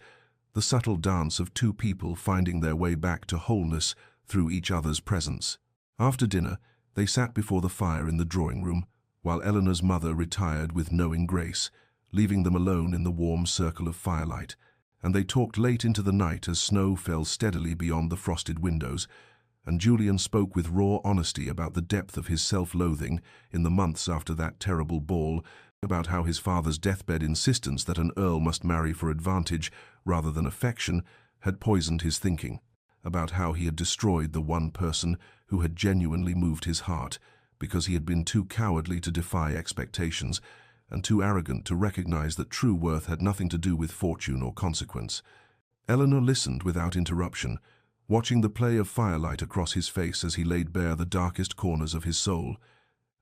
the subtle dance of two people finding their way back to wholeness through each other's presence. After dinner, they sat before the fire in the drawing-room, while Eleanor's mother retired with knowing grace, leaving them alone in the warm circle of firelight, and they talked late into the night as snow fell steadily beyond the frosted windows, and Julian spoke with raw honesty about the depth of his self-loathing in the months after that terrible ball, about how his father's deathbed insistence that an Earl must marry for advantage rather than affection had poisoned his thinking, about how he had destroyed the one person who had genuinely moved his heart because he had been too cowardly to defy expectations and too arrogant to recognize that true worth had nothing to do with fortune or consequence. Eleanor listened without interruption, watching the play of firelight across his face as he laid bare the darkest corners of his soul.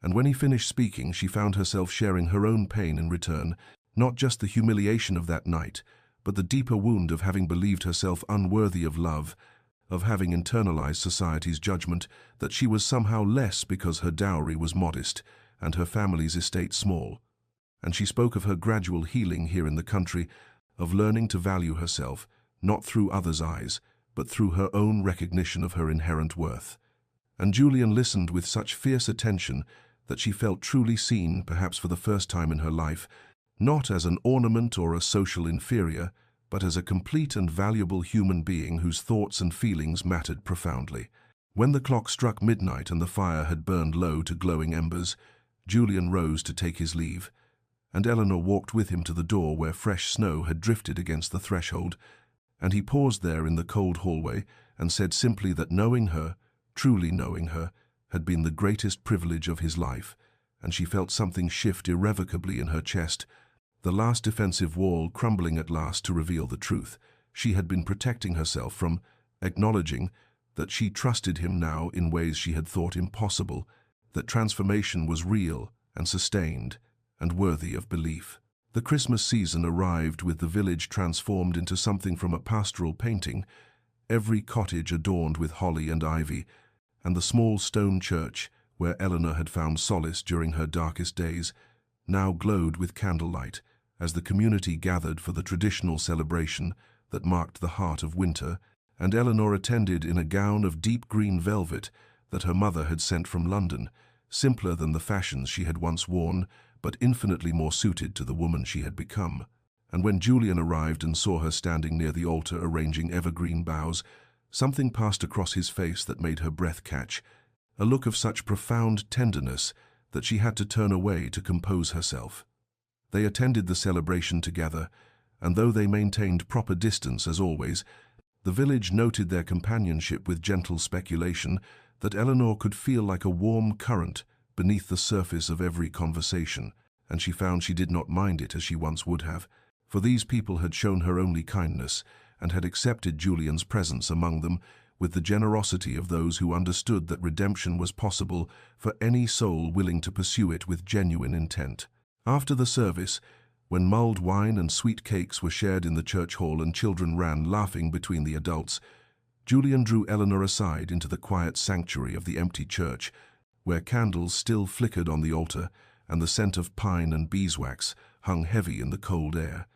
And when he finished speaking, she found herself sharing her own pain in return, not just the humiliation of that night, but the deeper wound of having believed herself unworthy of love, of having internalized society's judgment that she was somehow less because her dowry was modest and her family's estate small. And she spoke of her gradual healing here in the country, of learning to value herself, not through others' eyes, but through her own recognition of her inherent worth. And Julian listened with such fierce attention that she felt truly seen, perhaps for the first time in her life, not as an ornament or a social inferior, but as a complete and valuable human being whose thoughts and feelings mattered profoundly. When the clock struck midnight and the fire had burned low to glowing embers, Julian rose to take his leave, and Eleanor walked with him to the door where fresh snow had drifted against the threshold, and he paused there in the cold hallway and said simply that knowing her, truly knowing her, had been the greatest privilege of his life, and she felt something shift irrevocably in her chest, the last defensive wall crumbling at last to reveal the truth. She had been protecting herself from acknowledging that she trusted him now in ways she had thought impossible, that transformation was real and sustained and worthy of belief. The Christmas season arrived with the village transformed into something from a pastoral painting, every cottage adorned with holly and ivy, and the small stone church, where Eleanor had found solace during her darkest days, now glowed with candlelight as the community gathered for the traditional celebration that marked the heart of winter, and Eleanor attended in a gown of deep green velvet that her mother had sent from London, simpler than the fashions she had once worn, but infinitely more suited to the woman she had become. And when Julian arrived and saw her standing near the altar arranging evergreen boughs, something passed across his face that made her breath catch, a look of such profound tenderness that she had to turn away to compose herself. They attended the celebration together, and though they maintained proper distance as always, the village noted their companionship with gentle speculation that Eleanor could feel like a warm current beneath the surface of every conversation, and she found she did not mind it as she once would have, for these people had shown her only kindness and had accepted Julian's presence among them with the generosity of those who understood that redemption was possible for any soul willing to pursue it with genuine intent. After the service, when mulled wine and sweet cakes were shared in the church hall and children ran laughing between the adults, Julian drew Eleanor aside into the quiet sanctuary of the empty church, where candles still flickered on the altar and the scent of pine and beeswax hung heavy in the cold air.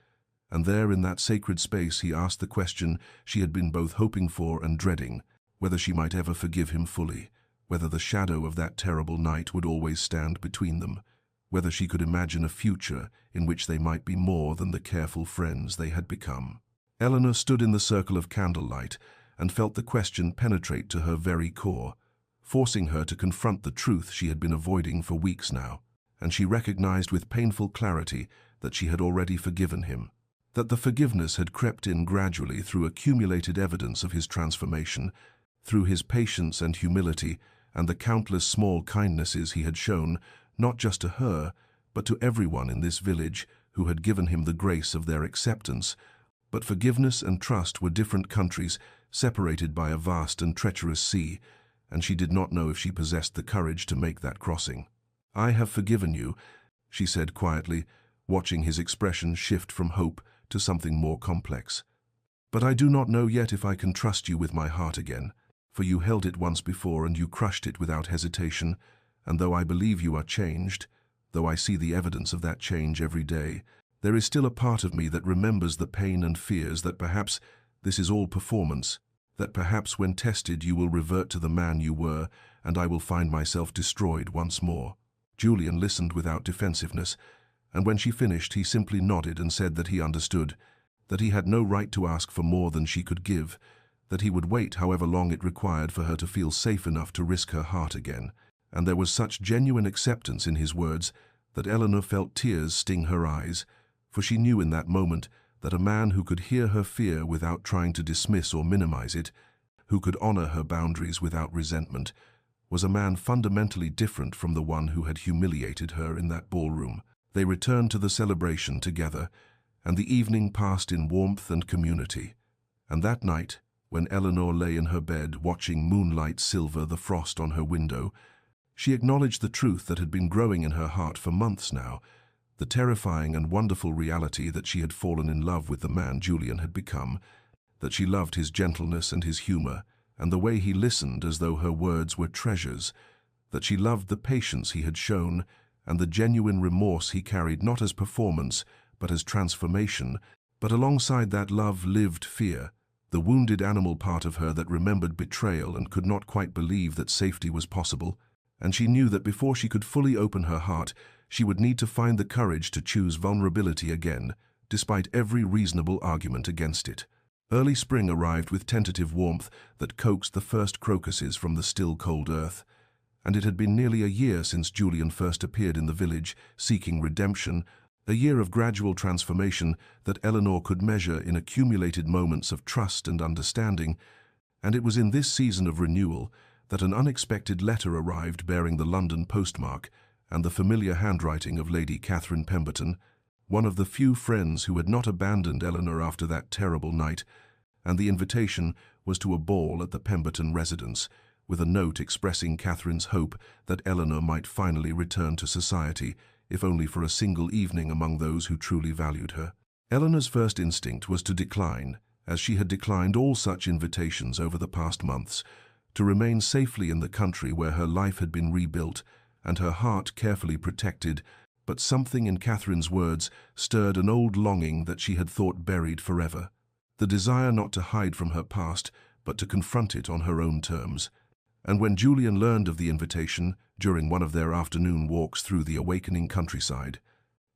And there in that sacred space he asked the question she had been both hoping for and dreading, whether she might ever forgive him fully, whether the shadow of that terrible night would always stand between them, whether she could imagine a future in which they might be more than the careful friends they had become. Eleanor stood in the circle of candlelight and felt the question penetrate to her very core, forcing her to confront the truth she had been avoiding for weeks now, and she recognized with painful clarity that she had already forgiven him, that the forgiveness had crept in gradually through accumulated evidence of his transformation, through his patience and humility and the countless small kindnesses he had shown, not just to her, but to everyone in this village who had given him the grace of their acceptance. But forgiveness and trust were different countries, separated by a vast and treacherous sea, and she did not know if she possessed the courage to make that crossing. "I have forgiven you," she said quietly, watching his expression shift from hope to something more complex. "But I do not know yet if I can trust you with my heart again, for you held it once before and you crushed it without hesitation, and though I believe you are changed, though I see the evidence of that change every day, there is still a part of me that remembers the pain and fears that perhaps this is all performance, that perhaps when tested you will revert to the man you were, and I will find myself destroyed once more." Julian listened without defensiveness, and when she finished he simply nodded and said that he understood, that he had no right to ask for more than she could give, that he would wait however long it required for her to feel safe enough to risk her heart again. And there was such genuine acceptance in his words that Eleanor felt tears sting her eyes, for she knew in that moment that a man who could hear her fear without trying to dismiss or minimize it, who could honor her boundaries without resentment, was a man fundamentally different from the one who had humiliated her in that ballroom. They returned to the celebration together, and the evening passed in warmth and community. And that night, when Eleanor lay in her bed watching moonlight silver the frost on her window, she acknowledged the truth that had been growing in her heart for months now, the terrifying and wonderful reality that she had fallen in love with the man Julian had become, that she loved his gentleness and his humor, and the way he listened as though her words were treasures, that she loved the patience he had shown, and the genuine remorse he carried not as performance, but as transformation. But alongside that love lived fear, the wounded animal part of her that remembered betrayal and could not quite believe that safety was possible. And she knew that before she could fully open her heart, she would need to find the courage to choose vulnerability again, despite every reasonable argument against it. Early spring arrived with tentative warmth that coaxed the first crocuses from the still cold earth, and it had been nearly a year since Julian first appeared in the village, seeking redemption, a year of gradual transformation that Eleanor could measure in accumulated moments of trust and understanding, and it was in this season of renewal that an unexpected letter arrived bearing the London postmark and the familiar handwriting of Lady Catherine Pemberton, one of the few friends who had not abandoned Eleanor after that terrible night, and the invitation was to a ball at the Pemberton residence, with a note expressing Catherine's hope that Eleanor might finally return to society, if only for a single evening among those who truly valued her. Eleanor's first instinct was to decline, as she had declined all such invitations over the past months, to remain safely in the country where her life had been rebuilt and her heart carefully protected, but something in Catherine's words stirred an old longing that she had thought buried forever, the desire not to hide from her past, but to confront it on her own terms. And when Julian learned of the invitation, during one of their afternoon walks through the awakening countryside,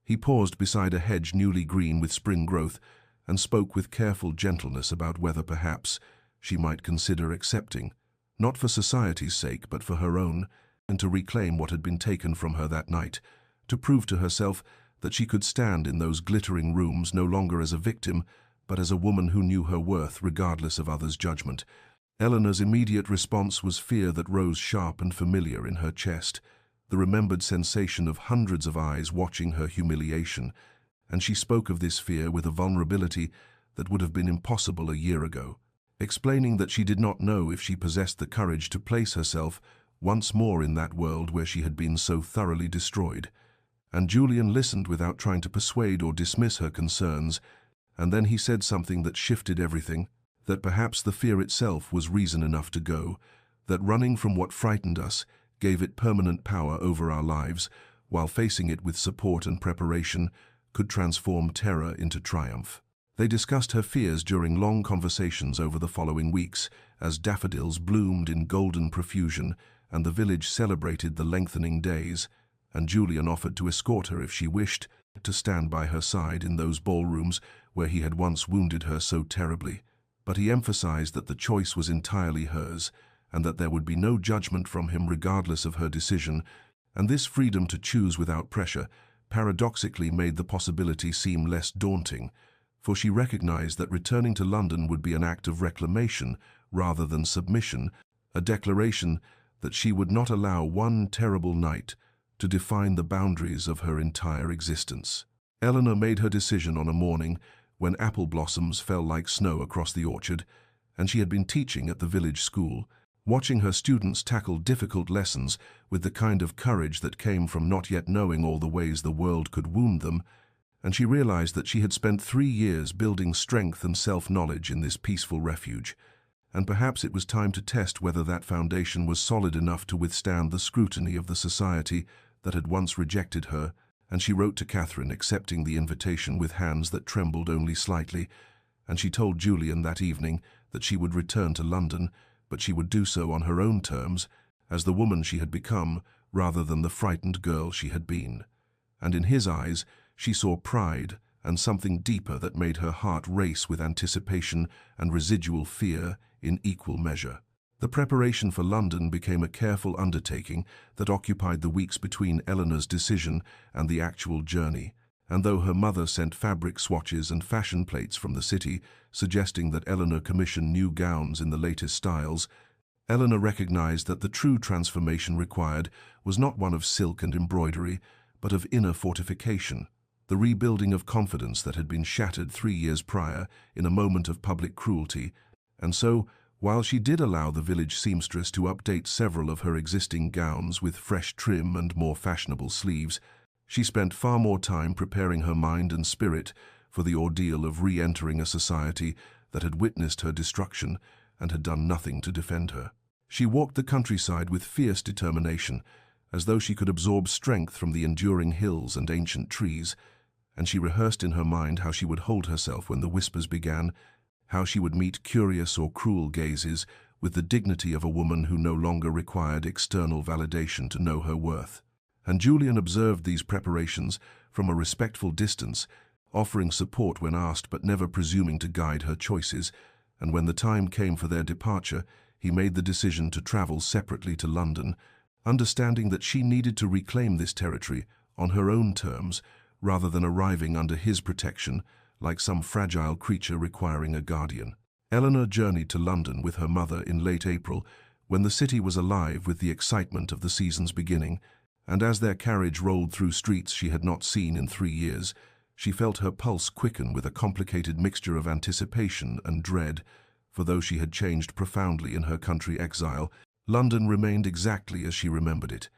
he paused beside a hedge newly green with spring growth and spoke with careful gentleness about whether perhaps she might consider accepting, not for society's sake but for her own, and to reclaim what had been taken from her that night, to prove to herself that she could stand in those glittering rooms no longer as a victim, but as a woman who knew her worth regardless of others' judgment. Eleanor's immediate response was fear that rose sharp and familiar in her chest, the remembered sensation of hundreds of eyes watching her humiliation, and she spoke of this fear with a vulnerability that would have been impossible a year ago, explaining that she did not know if she possessed the courage to place herself once more in that world where she had been so thoroughly destroyed. And Julian listened without trying to persuade or dismiss her concerns, and then he said something that shifted everything, that perhaps the fear itself was reason enough to go, that running from what frightened us gave it permanent power over our lives, while facing it with support and preparation could transform terror into triumph. They discussed her fears during long conversations over the following weeks, as daffodils bloomed in golden profusion and the village celebrated the lengthening days, and Julian offered to escort her if she wished, to stand by her side in those ballrooms where he had once wounded her so terribly. But he emphasized that the choice was entirely hers, and that there would be no judgment from him regardless of her decision, and this freedom to choose without pressure paradoxically made the possibility seem less daunting, for she recognized that returning to London would be an act of reclamation rather than submission, a declaration that she would not allow one terrible night to define the boundaries of her entire existence. Eleanor made her decision on a morning when apple blossoms fell like snow across the orchard, and she had been teaching at the village school, watching her students tackle difficult lessons with the kind of courage that came from not yet knowing all the ways the world could wound them, and she realized that she had spent 3 years building strength and self-knowledge in this peaceful refuge, and perhaps it was time to test whether that foundation was solid enough to withstand the scrutiny of the society that had once rejected her. And she wrote to Catherine, accepting the invitation with hands that trembled only slightly, and she told Julian that evening that she would return to London, but she would do so on her own terms, as the woman she had become, rather than the frightened girl she had been. And in his eyes, she saw pride and something deeper that made her heart race with anticipation and residual fear in equal measure. The preparation for London became a careful undertaking that occupied the weeks between Eleanor's decision and the actual journey, and though her mother sent fabric swatches and fashion plates from the city, suggesting that Eleanor commission new gowns in the latest styles, Eleanor recognized that the true transformation required was not one of silk and embroidery, but of inner fortification, the rebuilding of confidence that had been shattered 3 years prior in a moment of public cruelty. And so, while she did allow the village seamstress to update several of her existing gowns with fresh trim and more fashionable sleeves, she spent far more time preparing her mind and spirit for the ordeal of re-entering a society that had witnessed her destruction and had done nothing to defend her. She walked the countryside with fierce determination, as though she could absorb strength from the enduring hills and ancient trees, and she rehearsed in her mind how she would hold herself when the whispers began, how she would meet curious or cruel gazes with the dignity of a woman who no longer required external validation to know her worth. And Julian observed these preparations from a respectful distance, offering support when asked but never presuming to guide her choices, and when the time came for their departure, he made the decision to travel separately to London, understanding that she needed to reclaim this territory on her own terms, rather than arriving under his protection like some fragile creature requiring a guardian. Eleanor journeyed to London with her mother in late April, when the city was alive with the excitement of the season's beginning, and as their carriage rolled through streets she had not seen in 3 years, she felt her pulse quicken with a complicated mixture of anticipation and dread, for though she had changed profoundly in her country exile, London remained exactly as she remembered it,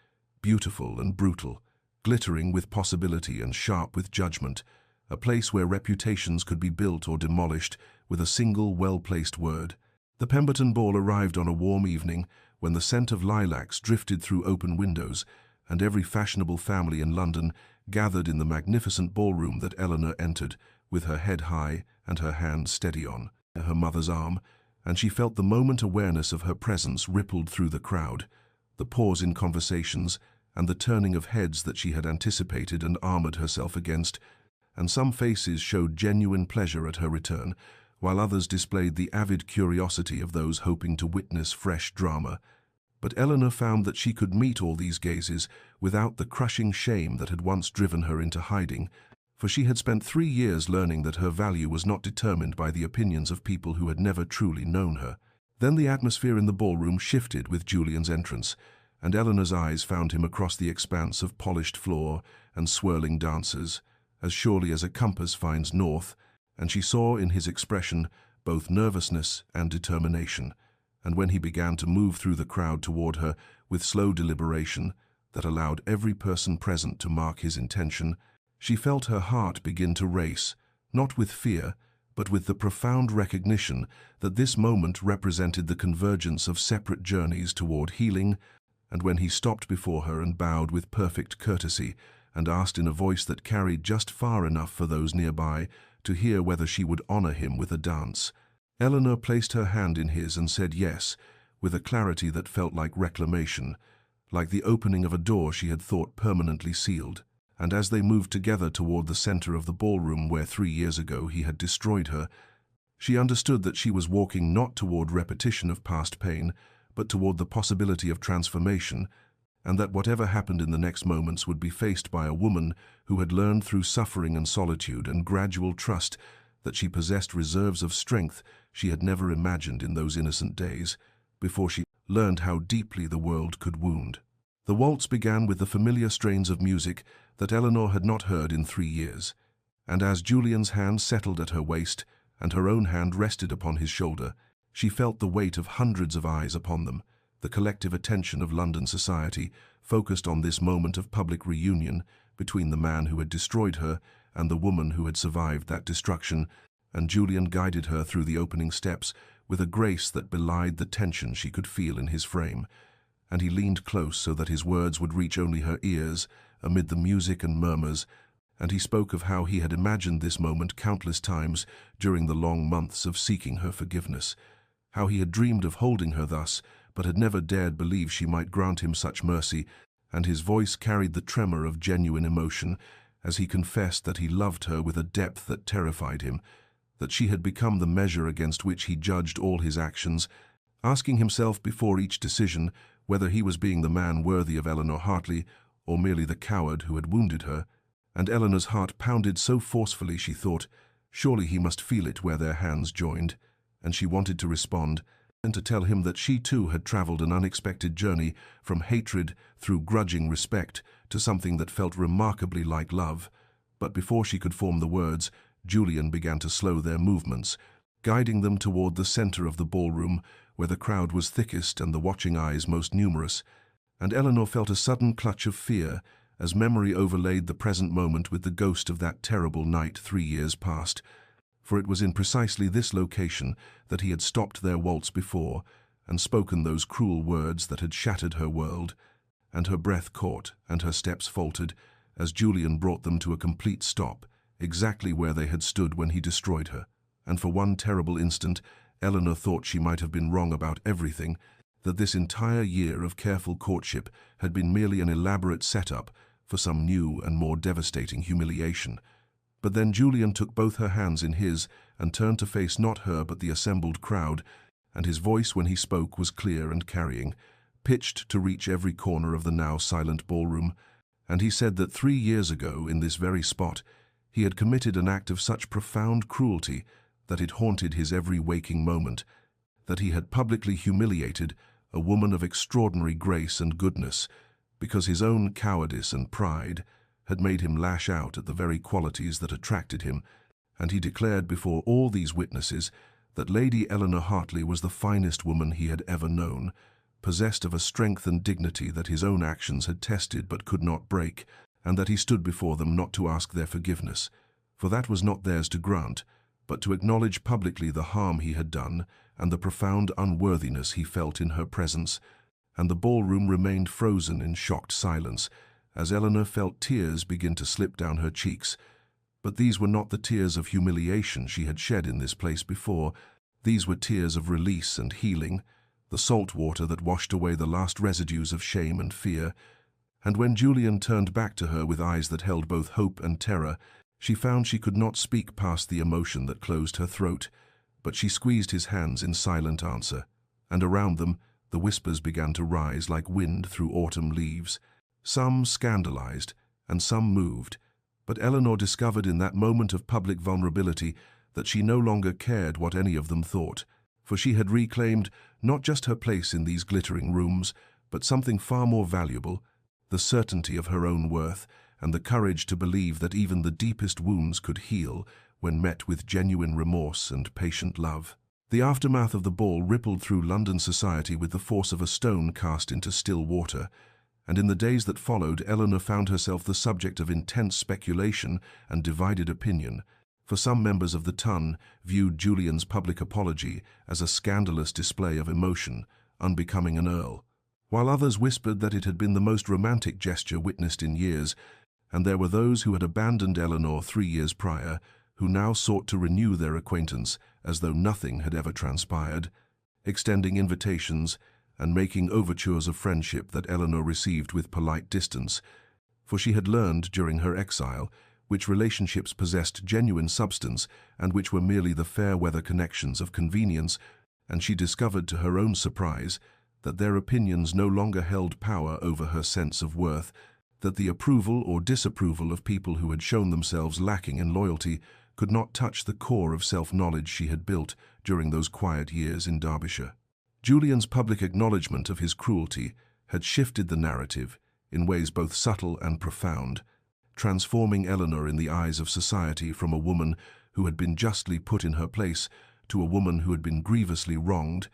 beautiful and brutal, glittering with possibility and sharp with judgment, a place where reputations could be built or demolished with a single well-placed word. The Pemberton Ball arrived on a warm evening when the scent of lilacs drifted through open windows, and every fashionable family in London gathered in the magnificent ballroom that Eleanor entered, with her head high and her hand steady on her mother's arm, and she felt the moment awareness of her presence rippled through the crowd, the pause in conversations, and the turning of heads that she had anticipated and armored herself against, and some faces showed genuine pleasure at her return, while others displayed the avid curiosity of those hoping to witness fresh drama. But Eleanor found that she could meet all these gazes without the crushing shame that had once driven her into hiding, for she had spent 3 years learning that her value was not determined by the opinions of people who had never truly known her. Then the atmosphere in the ballroom shifted with Julian's entrance, and Eleanor's eyes found him across the expanse of polished floor and swirling dancers, as surely as a compass finds north, and she saw in his expression both nervousness and determination, and when he began to move through the crowd toward her with slow deliberation that allowed every person present to mark his intention, she felt her heart begin to race, not with fear, but with the profound recognition that this moment represented the convergence of separate journeys toward healing. And when he stopped before her and bowed with perfect courtesy, and asked in a voice that carried just far enough for those nearby to hear whether she would honor him with a dance, Eleanor placed her hand in his and said yes, with a clarity that felt like reclamation, like the opening of a door she had thought permanently sealed. And as they moved together toward the center of the ballroom where 3 years ago he had destroyed her, she understood that she was walking not toward repetition of past pain, but toward the possibility of transformation, and that whatever happened in the next moments would be faced by a woman who had learned through suffering and solitude and gradual trust that she possessed reserves of strength she had never imagined in those innocent days, before she learned how deeply the world could wound. The waltz began with the familiar strains of music that Eleanor had not heard in 3 years, and as Julian's hand settled at her waist and her own hand rested upon his shoulder, she felt the weight of hundreds of eyes upon them, the collective attention of London society focused on this moment of public reunion between the man who had destroyed her and the woman who had survived that destruction, and Julian guided her through the opening steps with a grace that belied the tension she could feel in his frame, and he leaned close so that his words would reach only her ears amid the music and murmurs, and he spoke of how he had imagined this moment countless times during the long months of seeking her forgiveness, how he had dreamed of holding her thus, but had never dared believe she might grant him such mercy, and his voice carried the tremor of genuine emotion as he confessed that he loved her with a depth that terrified him, that she had become the measure against which he judged all his actions, asking himself before each decision whether he was being the man worthy of Eleanor Hartley or merely the coward who had wounded her. And Eleanor's heart pounded so forcefully she thought, surely he must feel it where their hands joined, and she wanted to respond and to tell him that she too had traveled an unexpected journey from hatred through grudging respect to something that felt remarkably like love. But before she could form the words, Julian began to slow their movements, guiding them toward the center of the ballroom, where the crowd was thickest and the watching eyes most numerous, and Eleanor felt a sudden clutch of fear as memory overlaid the present moment with the ghost of that terrible night 3 years past. For it was in precisely this location that he had stopped their waltz before and spoken those cruel words that had shattered her world, and her breath caught and her steps faltered as Julian brought them to a complete stop, exactly where they had stood when he destroyed her. And for one terrible instant, Eleanor thought she might have been wrong about everything, that this entire year of careful courtship had been merely an elaborate setup for some new and more devastating humiliation. But then Julian took both her hands in his and turned to face not her but the assembled crowd, and his voice when he spoke was clear and carrying, pitched to reach every corner of the now silent ballroom, and he said that 3 years ago, in this very spot, he had committed an act of such profound cruelty that it haunted his every waking moment, that he had publicly humiliated a woman of extraordinary grace and goodness, because his own cowardice and pride had made him lash out at the very qualities that attracted him, and he declared before all these witnesses that Lady Eleanor Hartley was the finest woman he had ever known, possessed of a strength and dignity that his own actions had tested but could not break, and that he stood before them not to ask their forgiveness, for that was not theirs to grant, but to acknowledge publicly the harm he had done and the profound unworthiness he felt in her presence. And the ballroom remained frozen in shocked silence, as Eleanor felt tears begin to slip down her cheeks. But these were not the tears of humiliation she had shed in this place before. These were tears of release and healing, the salt water that washed away the last residues of shame and fear. And when Julian turned back to her with eyes that held both hope and terror, she found she could not speak past the emotion that closed her throat, but she squeezed his hands in silent answer, and around them the whispers began to rise like wind through autumn leaves, some scandalized and some moved. But Eleanor discovered in that moment of public vulnerability that she no longer cared what any of them thought, for she had reclaimed not just her place in these glittering rooms, but something far more valuable, the certainty of her own worth, and the courage to believe that even the deepest wounds could heal when met with genuine remorse and patient love. The aftermath of the ball rippled through London society with the force of a stone cast into still water, and in the days that followed, Eleanor found herself the subject of intense speculation and divided opinion, for some members of the Ton viewed Julian's public apology as a scandalous display of emotion, unbecoming an Earl, while others whispered that it had been the most romantic gesture witnessed in years, and there were those who had abandoned Eleanor 3 years prior, who now sought to renew their acquaintance as though nothing had ever transpired, extending invitations and making overtures of friendship that Eleanor received with polite distance, for she had learned during her exile which relationships possessed genuine substance and which were merely the fair-weather connections of convenience, and she discovered to her own surprise that their opinions no longer held power over her sense of worth, that the approval or disapproval of people who had shown themselves lacking in loyalty could not touch the core of self-knowledge she had built during those quiet years in Derbyshire. Julian's public acknowledgement of his cruelty had shifted the narrative in ways both subtle and profound, transforming Eleanor in the eyes of society from a woman who had been justly put in her place to a woman who had been grievously wronged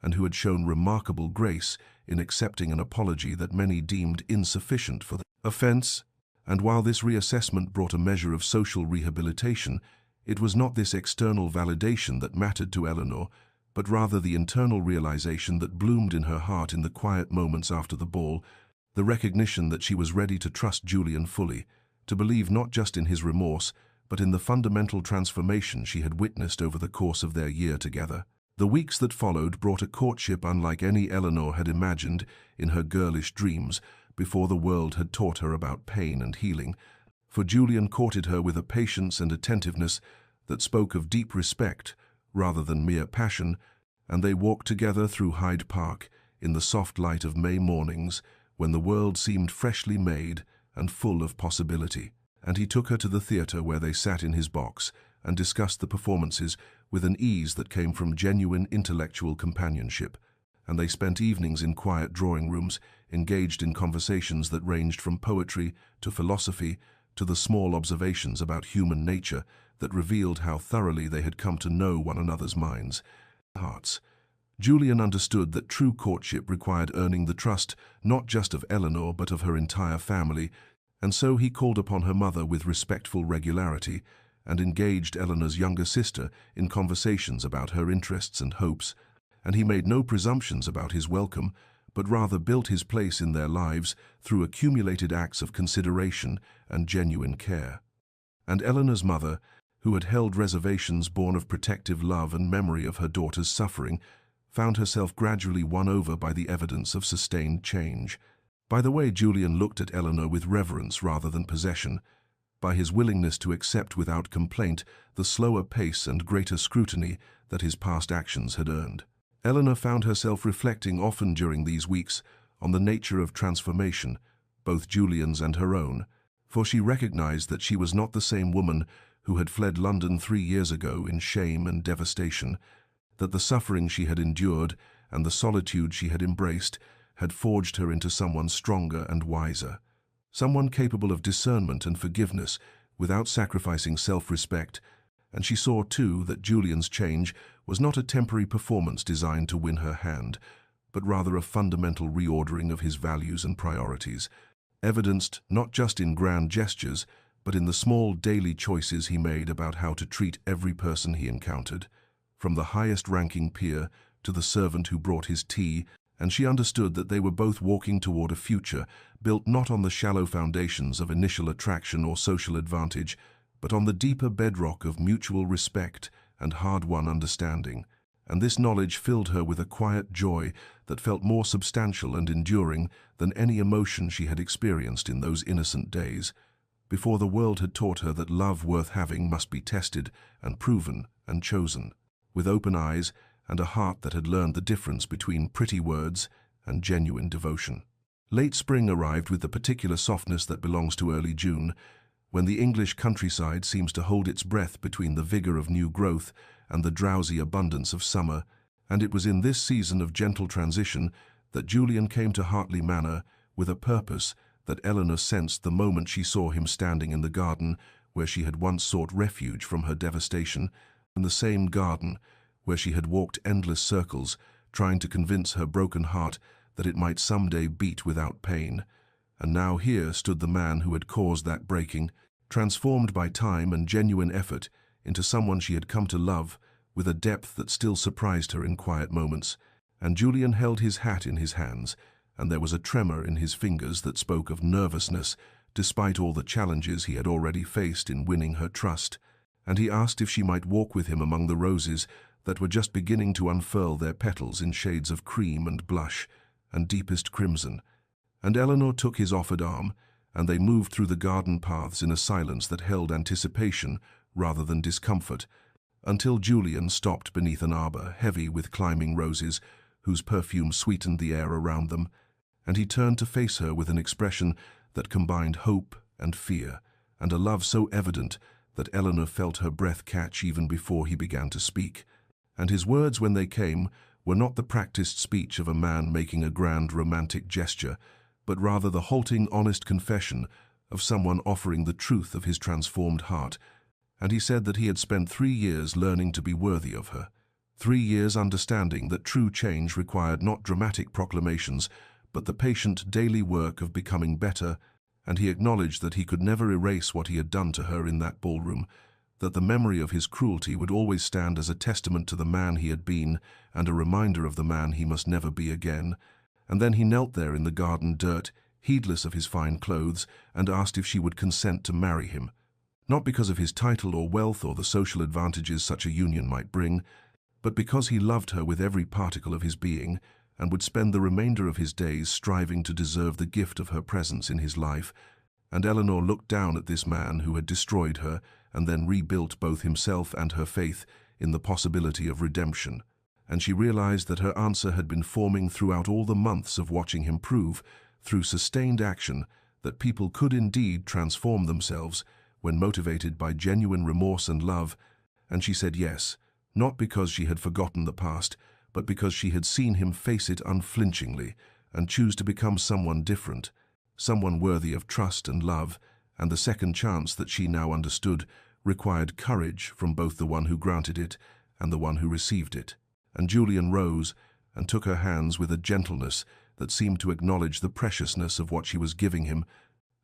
and who had shown remarkable grace in accepting an apology that many deemed insufficient for the offense. And while this reassessment brought a measure of social rehabilitation, it was not this external validation that mattered to Eleanor, but rather the internal realization that bloomed in her heart in the quiet moments after the ball, the recognition that she was ready to trust Julian fully, to believe not just in his remorse, but in the fundamental transformation she had witnessed over the course of their year together. The weeks that followed brought a courtship unlike any Eleanor had imagined in her girlish dreams before the world had taught her about pain and healing, for Julian courted her with a patience and attentiveness that spoke of deep respect rather than mere passion, and they walked together through Hyde Park in the soft light of May mornings when the world seemed freshly made and full of possibility. And he took her to the theatre where they sat in his box and discussed the performances with an ease that came from genuine intellectual companionship, and they spent evenings in quiet drawing rooms, engaged in conversations that ranged from poetry to philosophy to the small observations about human nature that revealed how thoroughly they had come to know one another's minds and hearts. Julian understood that true courtship required earning the trust not just of Eleanor but of her entire family, and so he called upon her mother with respectful regularity and engaged Eleanor's younger sister in conversations about her interests and hopes, and he made no presumptions about his welcome, but rather built his place in their lives through accumulated acts of consideration and genuine care. And Eleanor's mother, who had held reservations born of protective love and memory of her daughter's suffering, found herself gradually won over by the evidence of sustained change. By the way Julian looked at Eleanor with reverence rather than possession, by his willingness to accept without complaint the slower pace and greater scrutiny that his past actions had earned. Eleanor found herself reflecting often during these weeks on the nature of transformation, both Julian's and her own, for she recognized that she was not the same woman who had fled London 3 years ago in shame and devastation, that the suffering she had endured and the solitude she had embraced had forged her into someone stronger and wiser, someone capable of discernment and forgiveness without sacrificing self-respect. And she saw, too, that Julian's change was not a temporary performance designed to win her hand, but rather a fundamental reordering of his values and priorities, evidenced not just in grand gestures, but in the small daily choices he made about how to treat every person he encountered, from the highest-ranking peer to the servant who brought his tea, and she understood that they were both walking toward a future built not on the shallow foundations of initial attraction or social advantage, but on the deeper bedrock of mutual respect and hard-won understanding. And this knowledge filled her with a quiet joy that felt more substantial and enduring than any emotion she had experienced in those innocent days, before the world had taught her that love worth having must be tested and proven and chosen, with open eyes and a heart that had learned the difference between pretty words and genuine devotion. Late spring arrived with the particular softness that belongs to early June, when the English countryside seems to hold its breath between the vigor of new growth and the drowsy abundance of summer, and it was in this season of gentle transition that Julian came to Hartley Manor with a purpose that Eleanor sensed the moment she saw him standing in the garden where she had once sought refuge from her devastation, in the same garden where she had walked endless circles, trying to convince her broken heart that it might someday beat without pain. And now here stood the man who had caused that breaking, transformed by time and genuine effort into someone she had come to love with a depth that still surprised her in quiet moments. And Julian held his hat in his hands, and there was a tremor in his fingers that spoke of nervousness, despite all the challenges he had already faced in winning her trust. And he asked if she might walk with him among the roses that were just beginning to unfurl their petals in shades of cream and blush and deepest crimson. And Eleanor took his offered arm, and they moved through the garden paths in a silence that held anticipation rather than discomfort, until Julian stopped beneath an arbor heavy with climbing roses, whose perfume sweetened the air around them, and he turned to face her with an expression that combined hope and fear, and a love so evident that Eleanor felt her breath catch even before he began to speak. And his words, when they came, were not the practiced speech of a man making a grand romantic gesture, but rather the halting, honest confession of someone offering the truth of his transformed heart. And he said that he had spent 3 years learning to be worthy of her. 3 years understanding that true change required not dramatic proclamations, but the patient daily work of becoming better, and he acknowledged that he could never erase what he had done to her in that ballroom, that the memory of his cruelty would always stand as a testament to the man he had been and a reminder of the man he must never be again. And then he knelt there in the garden dirt, heedless of his fine clothes, and asked if she would consent to marry him. Not because of his title or wealth or the social advantages such a union might bring, but because he loved her with every particle of his being, and would spend the remainder of his days striving to deserve the gift of her presence in his life. And Eleanor looked down at this man who had destroyed her and then rebuilt both himself and her faith in the possibility of redemption. And she realized that her answer had been forming throughout all the months of watching him prove, through sustained action, that people could indeed transform themselves when motivated by genuine remorse and love. And she said yes, not because she had forgotten the past, but because she had seen him face it unflinchingly and choose to become someone different, someone worthy of trust and love. And the second chance that she now understood required courage from both the one who granted it and the one who received it. And Julian rose and took her hands with a gentleness that seemed to acknowledge the preciousness of what she was giving him,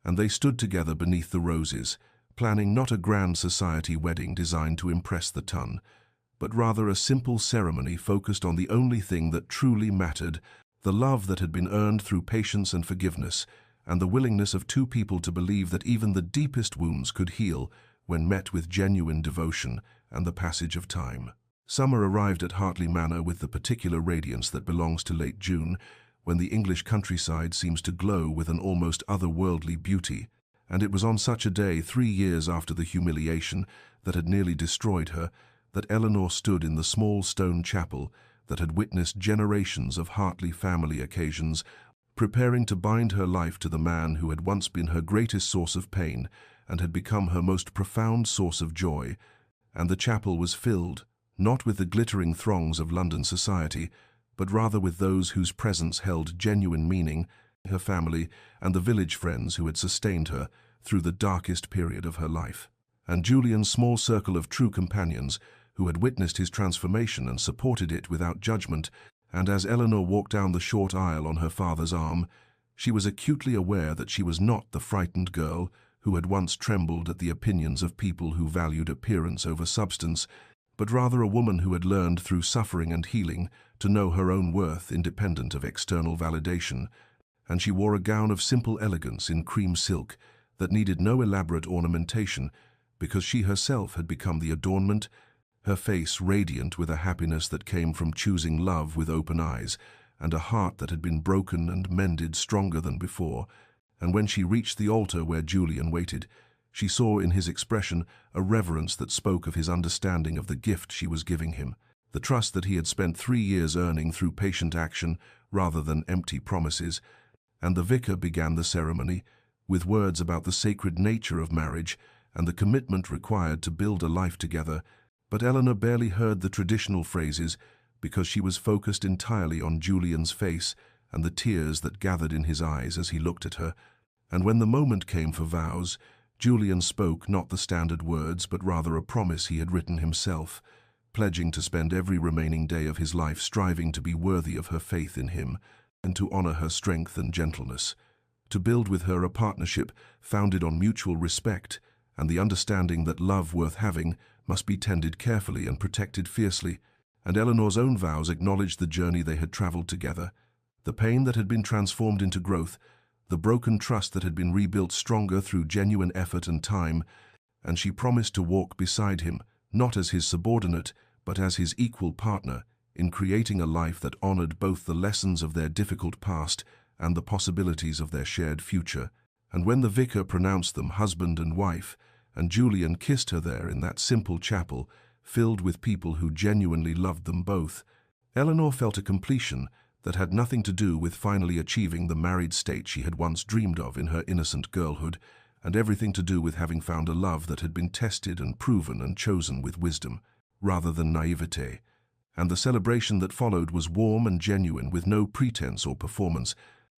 and they stood together beneath the roses, planning not a grand society wedding designed to impress the ton, but rather a simple ceremony focused on the only thing that truly mattered, the love that had been earned through patience and forgiveness, and the willingness of two people to believe that even the deepest wounds could heal when met with genuine devotion and the passage of time. Summer arrived at Hartley Manor with the particular radiance that belongs to late June, when the English countryside seems to glow with an almost otherworldly beauty, and it was on such a day 3 years after the humiliation that had nearly destroyed her, that Eleanor stood in the small stone chapel that had witnessed generations of Hartley family occasions, preparing to bind her life to the man who had once been her greatest source of pain and had become her most profound source of joy. And the chapel was filled, not with the glittering throngs of London society, but rather with those whose presence held genuine meaning, her family and the village friends who had sustained her through the darkest period of her life. And Julian's small circle of true companions, who had witnessed his transformation and supported it without judgment. And as Eleanor walked down the short aisle on her father's arm, she was acutely aware that she was not the frightened girl who had once trembled at the opinions of people who valued appearance over substance, but rather a woman who had learned through suffering and healing to know her own worth independent of external validation. And she wore a gown of simple elegance in cream silk that needed no elaborate ornamentation, because she herself had become the adornment, her face radiant with a happiness that came from choosing love with open eyes, and a heart that had been broken and mended stronger than before. And when she reached the altar where Julian waited, she saw in his expression a reverence that spoke of his understanding of the gift she was giving him, the trust that he had spent 3 years earning through patient action rather than empty promises. And the vicar began the ceremony with words about the sacred nature of marriage and the commitment required to build a life together. But Eleanor barely heard the traditional phrases because she was focused entirely on Julian's face and the tears that gathered in his eyes as he looked at her. And when the moment came for vows, Julian spoke not the standard words, but rather a promise he had written himself, pledging to spend every remaining day of his life striving to be worthy of her faith in him and to honor her strength and gentleness, to build with her a partnership founded on mutual respect and the understanding that love worth having must be tended carefully and protected fiercely. And Eleanor's own vows acknowledged the journey they had traveled together, the pain that had been transformed into growth, the broken trust that had been rebuilt stronger through genuine effort and time, and she promised to walk beside him, not as his subordinate, but as his equal partner, in creating a life that honored both the lessons of their difficult past and the possibilities of their shared future. And when the vicar pronounced them husband and wife, and Julian kissed her there in that simple chapel, filled with people who genuinely loved them both, Eleanor felt a completion that had nothing to do with finally achieving the married state she had once dreamed of in her innocent girlhood, and everything to do with having found a love that had been tested and proven and chosen with wisdom, rather than naivete. and the celebration that followed was warm and genuine, with no pretense or performance,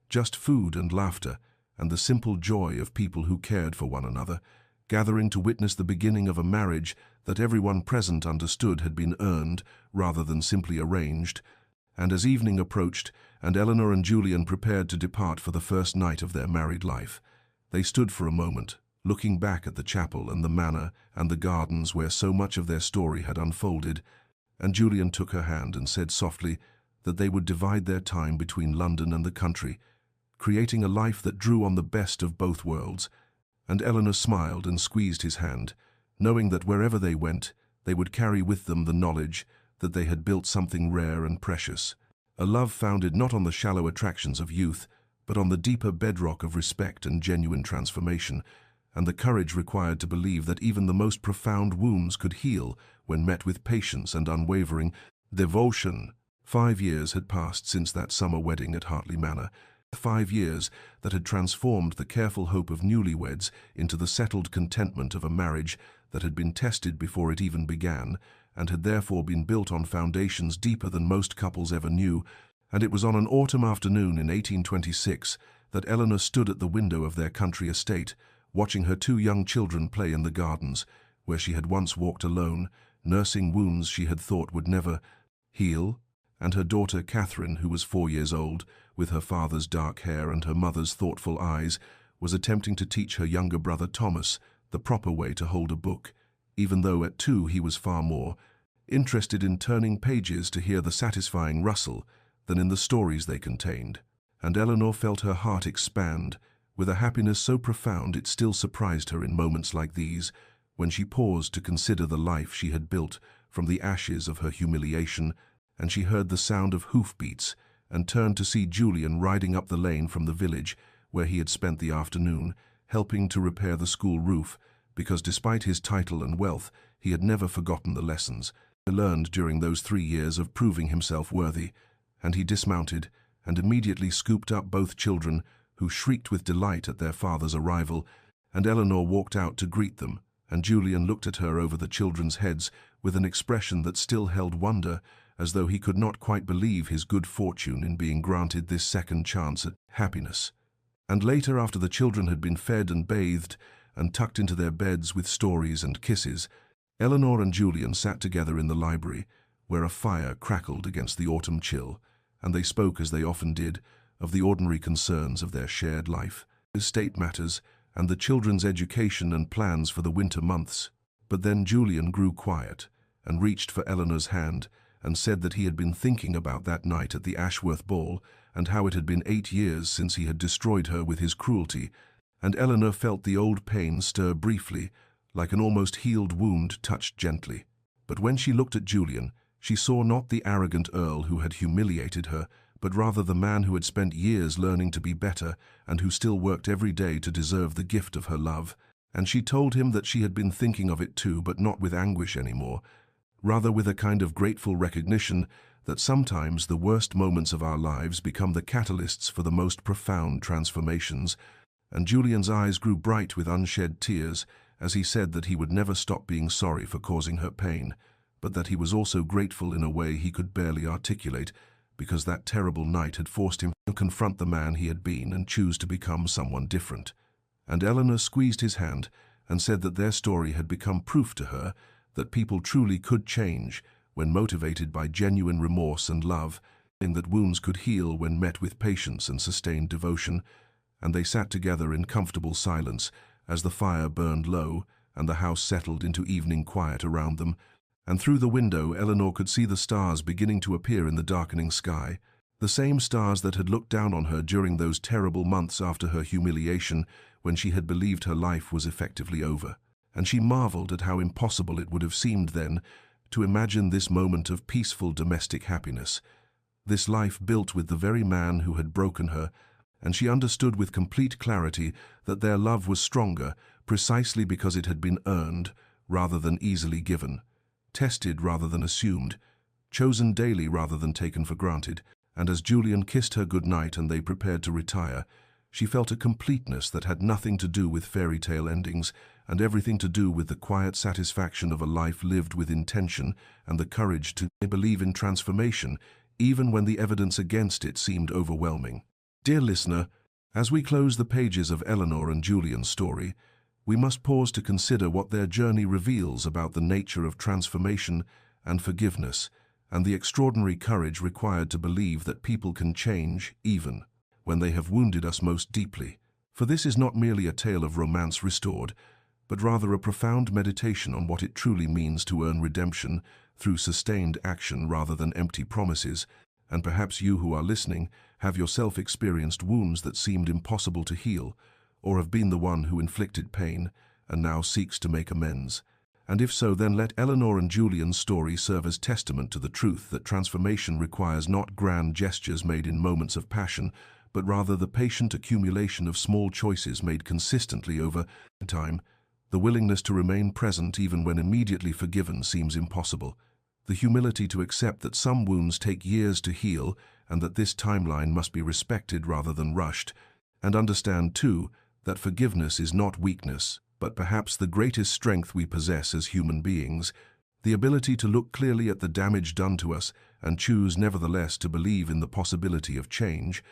just food and laughter, and the simple joy of people who cared for one another, gathering to witness the beginning of a marriage that everyone present understood had been earned rather than simply arranged. And as evening approached, and Eleanor and Julian prepared to depart for the first night of their married life, they stood for a moment, looking back at the chapel and the manor and the gardens where so much of their story had unfolded, and Julian took her hand and said softly that they would divide their time between London and the country, creating a life that drew on the best of both worlds. And Eleanor smiled and squeezed his hand, knowing that wherever they went, they would carry with them the knowledge that they had built something rare and precious, a love founded not on the shallow attractions of youth, but on the deeper bedrock of respect and genuine transformation, and the courage required to believe that even the most profound wounds could heal when met with patience and unwavering devotion. 5 years had passed since that summer wedding at Hartley Manor, 5 years that had transformed the careful hope of newlyweds into the settled contentment of a marriage that had been tested before it even began, and had therefore been built on foundations deeper than most couples ever knew. And it was on an autumn afternoon in 1826 that Eleanor stood at the window of their country estate, watching her 2 young children play in the gardens, where she had once walked alone, nursing wounds she had thought would never heal, and her daughter Catherine, who was 4 years old, with her father's dark hair and her mother's thoughtful eyes, was attempting to teach her younger brother Thomas the proper way to hold a book, even though at 2 he was far more interested in turning pages to hear the satisfying rustle than in the stories they contained. And Eleanor felt her heart expand with a happiness so profound it still surprised her in moments like these, when she paused to consider the life she had built from the ashes of her humiliation, and she heard the sound of hoofbeats and turned to see Julian riding up the lane from the village where he had spent the afternoon, helping to repair the school roof, because despite his title and wealth, he had never forgotten the lessons he learned during those 3 years of proving himself worthy. And he dismounted and immediately scooped up both children, who shrieked with delight at their father's arrival, and Eleanor walked out to greet them, and Julian looked at her over the children's heads with an expression that still held wonder, as though he could not quite believe his good fortune in being granted this second chance at happiness. And later, after the children had been fed and bathed and tucked into their beds with stories and kisses, Eleanor and Julian sat together in the library, where a fire crackled against the autumn chill, and they spoke, as they often did, of the ordinary concerns of their shared life, estate matters, and the children's education and plans for the winter months. But then Julian grew quiet and reached for Eleanor's hand and said that he had been thinking about that night at the Ashworth ball and how it had been 8 years since he had destroyed her with his cruelty, and Eleanor felt the old pain stir briefly, like an almost healed wound touched gently. But when she looked at Julian, she saw not the arrogant Earl who had humiliated her, but rather the man who had spent years learning to be better and who still worked every day to deserve the gift of her love. And she told him that she had been thinking of it too, but not with anguish anymore, rather with a kind of grateful recognition that sometimes the worst moments of our lives become the catalysts for the most profound transformations. And Julian's eyes grew bright with unshed tears as he said that he would never stop being sorry for causing her pain, but that he was also grateful in a way he could barely articulate, because that terrible night had forced him to confront the man he had been and choose to become someone different. And Eleanor squeezed his hand and said that their story had become proof to her that people truly could change when motivated by genuine remorse and love, and that wounds could heal when met with patience and sustained devotion. And they sat together in comfortable silence as the fire burned low and the house settled into evening quiet around them, and through the window Eleanor could see the stars beginning to appear in the darkening sky, the same stars that had looked down on her during those terrible months after her humiliation, when she had believed her life was effectively over. And she marveled at how impossible it would have seemed then to imagine this moment of peaceful domestic happiness, this life built with the very man who had broken her, and she understood with complete clarity that their love was stronger precisely because it had been earned rather than easily given, tested rather than assumed, chosen daily rather than taken for granted. And as Julian kissed her good night and they prepared to retire, she felt a completeness that had nothing to do with fairy tale endings, and everything to do with the quiet satisfaction of a life lived with intention and the courage to believe in transformation, even when the evidence against it seemed overwhelming. Dear listener, as we close the pages of Eleanor and Julian's story, we must pause to consider what their journey reveals about the nature of transformation and forgiveness, and the extraordinary courage required to believe that people can change even when they have wounded us most deeply. For this is not merely a tale of romance restored, but rather a profound meditation on what it truly means to earn redemption through sustained action rather than empty promises. And perhaps you who are listening have yourself experienced wounds that seemed impossible to heal, or have been the one who inflicted pain and now seeks to make amends. And if so, then let Eleanor and Julian's story serve as testament to the truth that transformation requires not grand gestures made in moments of passion, but rather the patient accumulation of small choices made consistently over time, the willingness to remain present even when immediately forgiven seems impossible, the humility to accept that some wounds take years to heal and that this timeline must be respected rather than rushed, and understand, too, that forgiveness is not weakness, but perhaps the greatest strength we possess as human beings, the ability to look clearly at the damage done to us and choose nevertheless to believe in the possibility of change,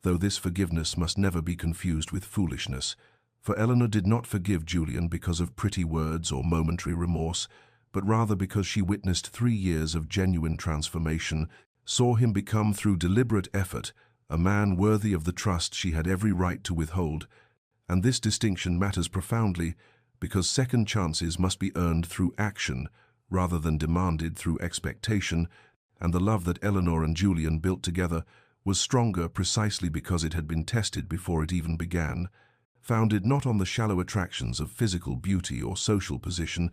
though this forgiveness must never be confused with foolishness. For Eleanor did not forgive Julian because of pretty words or momentary remorse, but rather because she witnessed 3 years of genuine transformation, saw him become through deliberate effort a man worthy of the trust she had every right to withhold. And this distinction matters profoundly because second chances must be earned through action rather than demanded through expectation, and the love that Eleanor and Julian built together was stronger precisely because it had been tested before it even began, founded not on the shallow attractions of physical beauty or social position,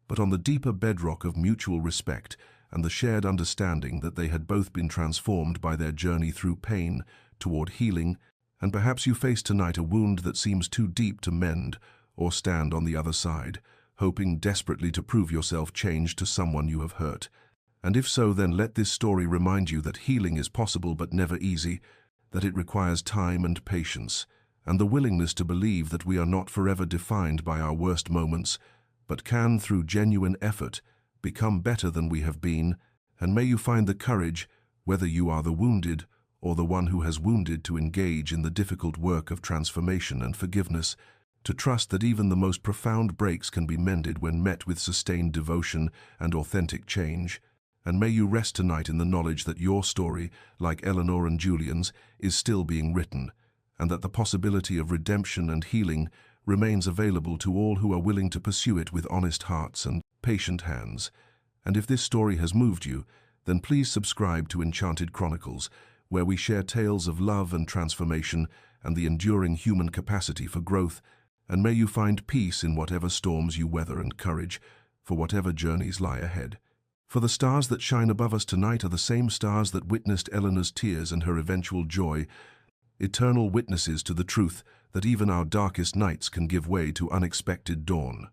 but on the deeper bedrock of mutual respect and the shared understanding that they had both been transformed by their journey through pain toward healing. And perhaps you face tonight a wound that seems too deep to mend or stand on the other side, hoping desperately to prove yourself changed to someone you have hurt. And if so, then let this story remind you that healing is possible but never easy, that it requires time and patience, and the willingness to believe that we are not forever defined by our worst moments, but can, through genuine effort, become better than we have been. And may you find the courage, whether you are the wounded or the one who has wounded, to engage in the difficult work of transformation and forgiveness, to trust that even the most profound breaks can be mended when met with sustained devotion and authentic change. And may you rest tonight in the knowledge that your story, like Eleanor and Julian's, is still being written, and that the possibility of redemption and healing remains available to all who are willing to pursue it with honest hearts and patient hands. And if this story has moved you, then please subscribe to Enchanted Chronicles, where we share tales of love and transformation and the enduring human capacity for growth. And may you find peace in whatever storms you weather and courage for whatever journeys lie ahead. For the stars that shine above us tonight are the same stars that witnessed Eleanor's tears and her eventual joy, eternal witnesses to the truth that even our darkest nights can give way to unexpected dawn.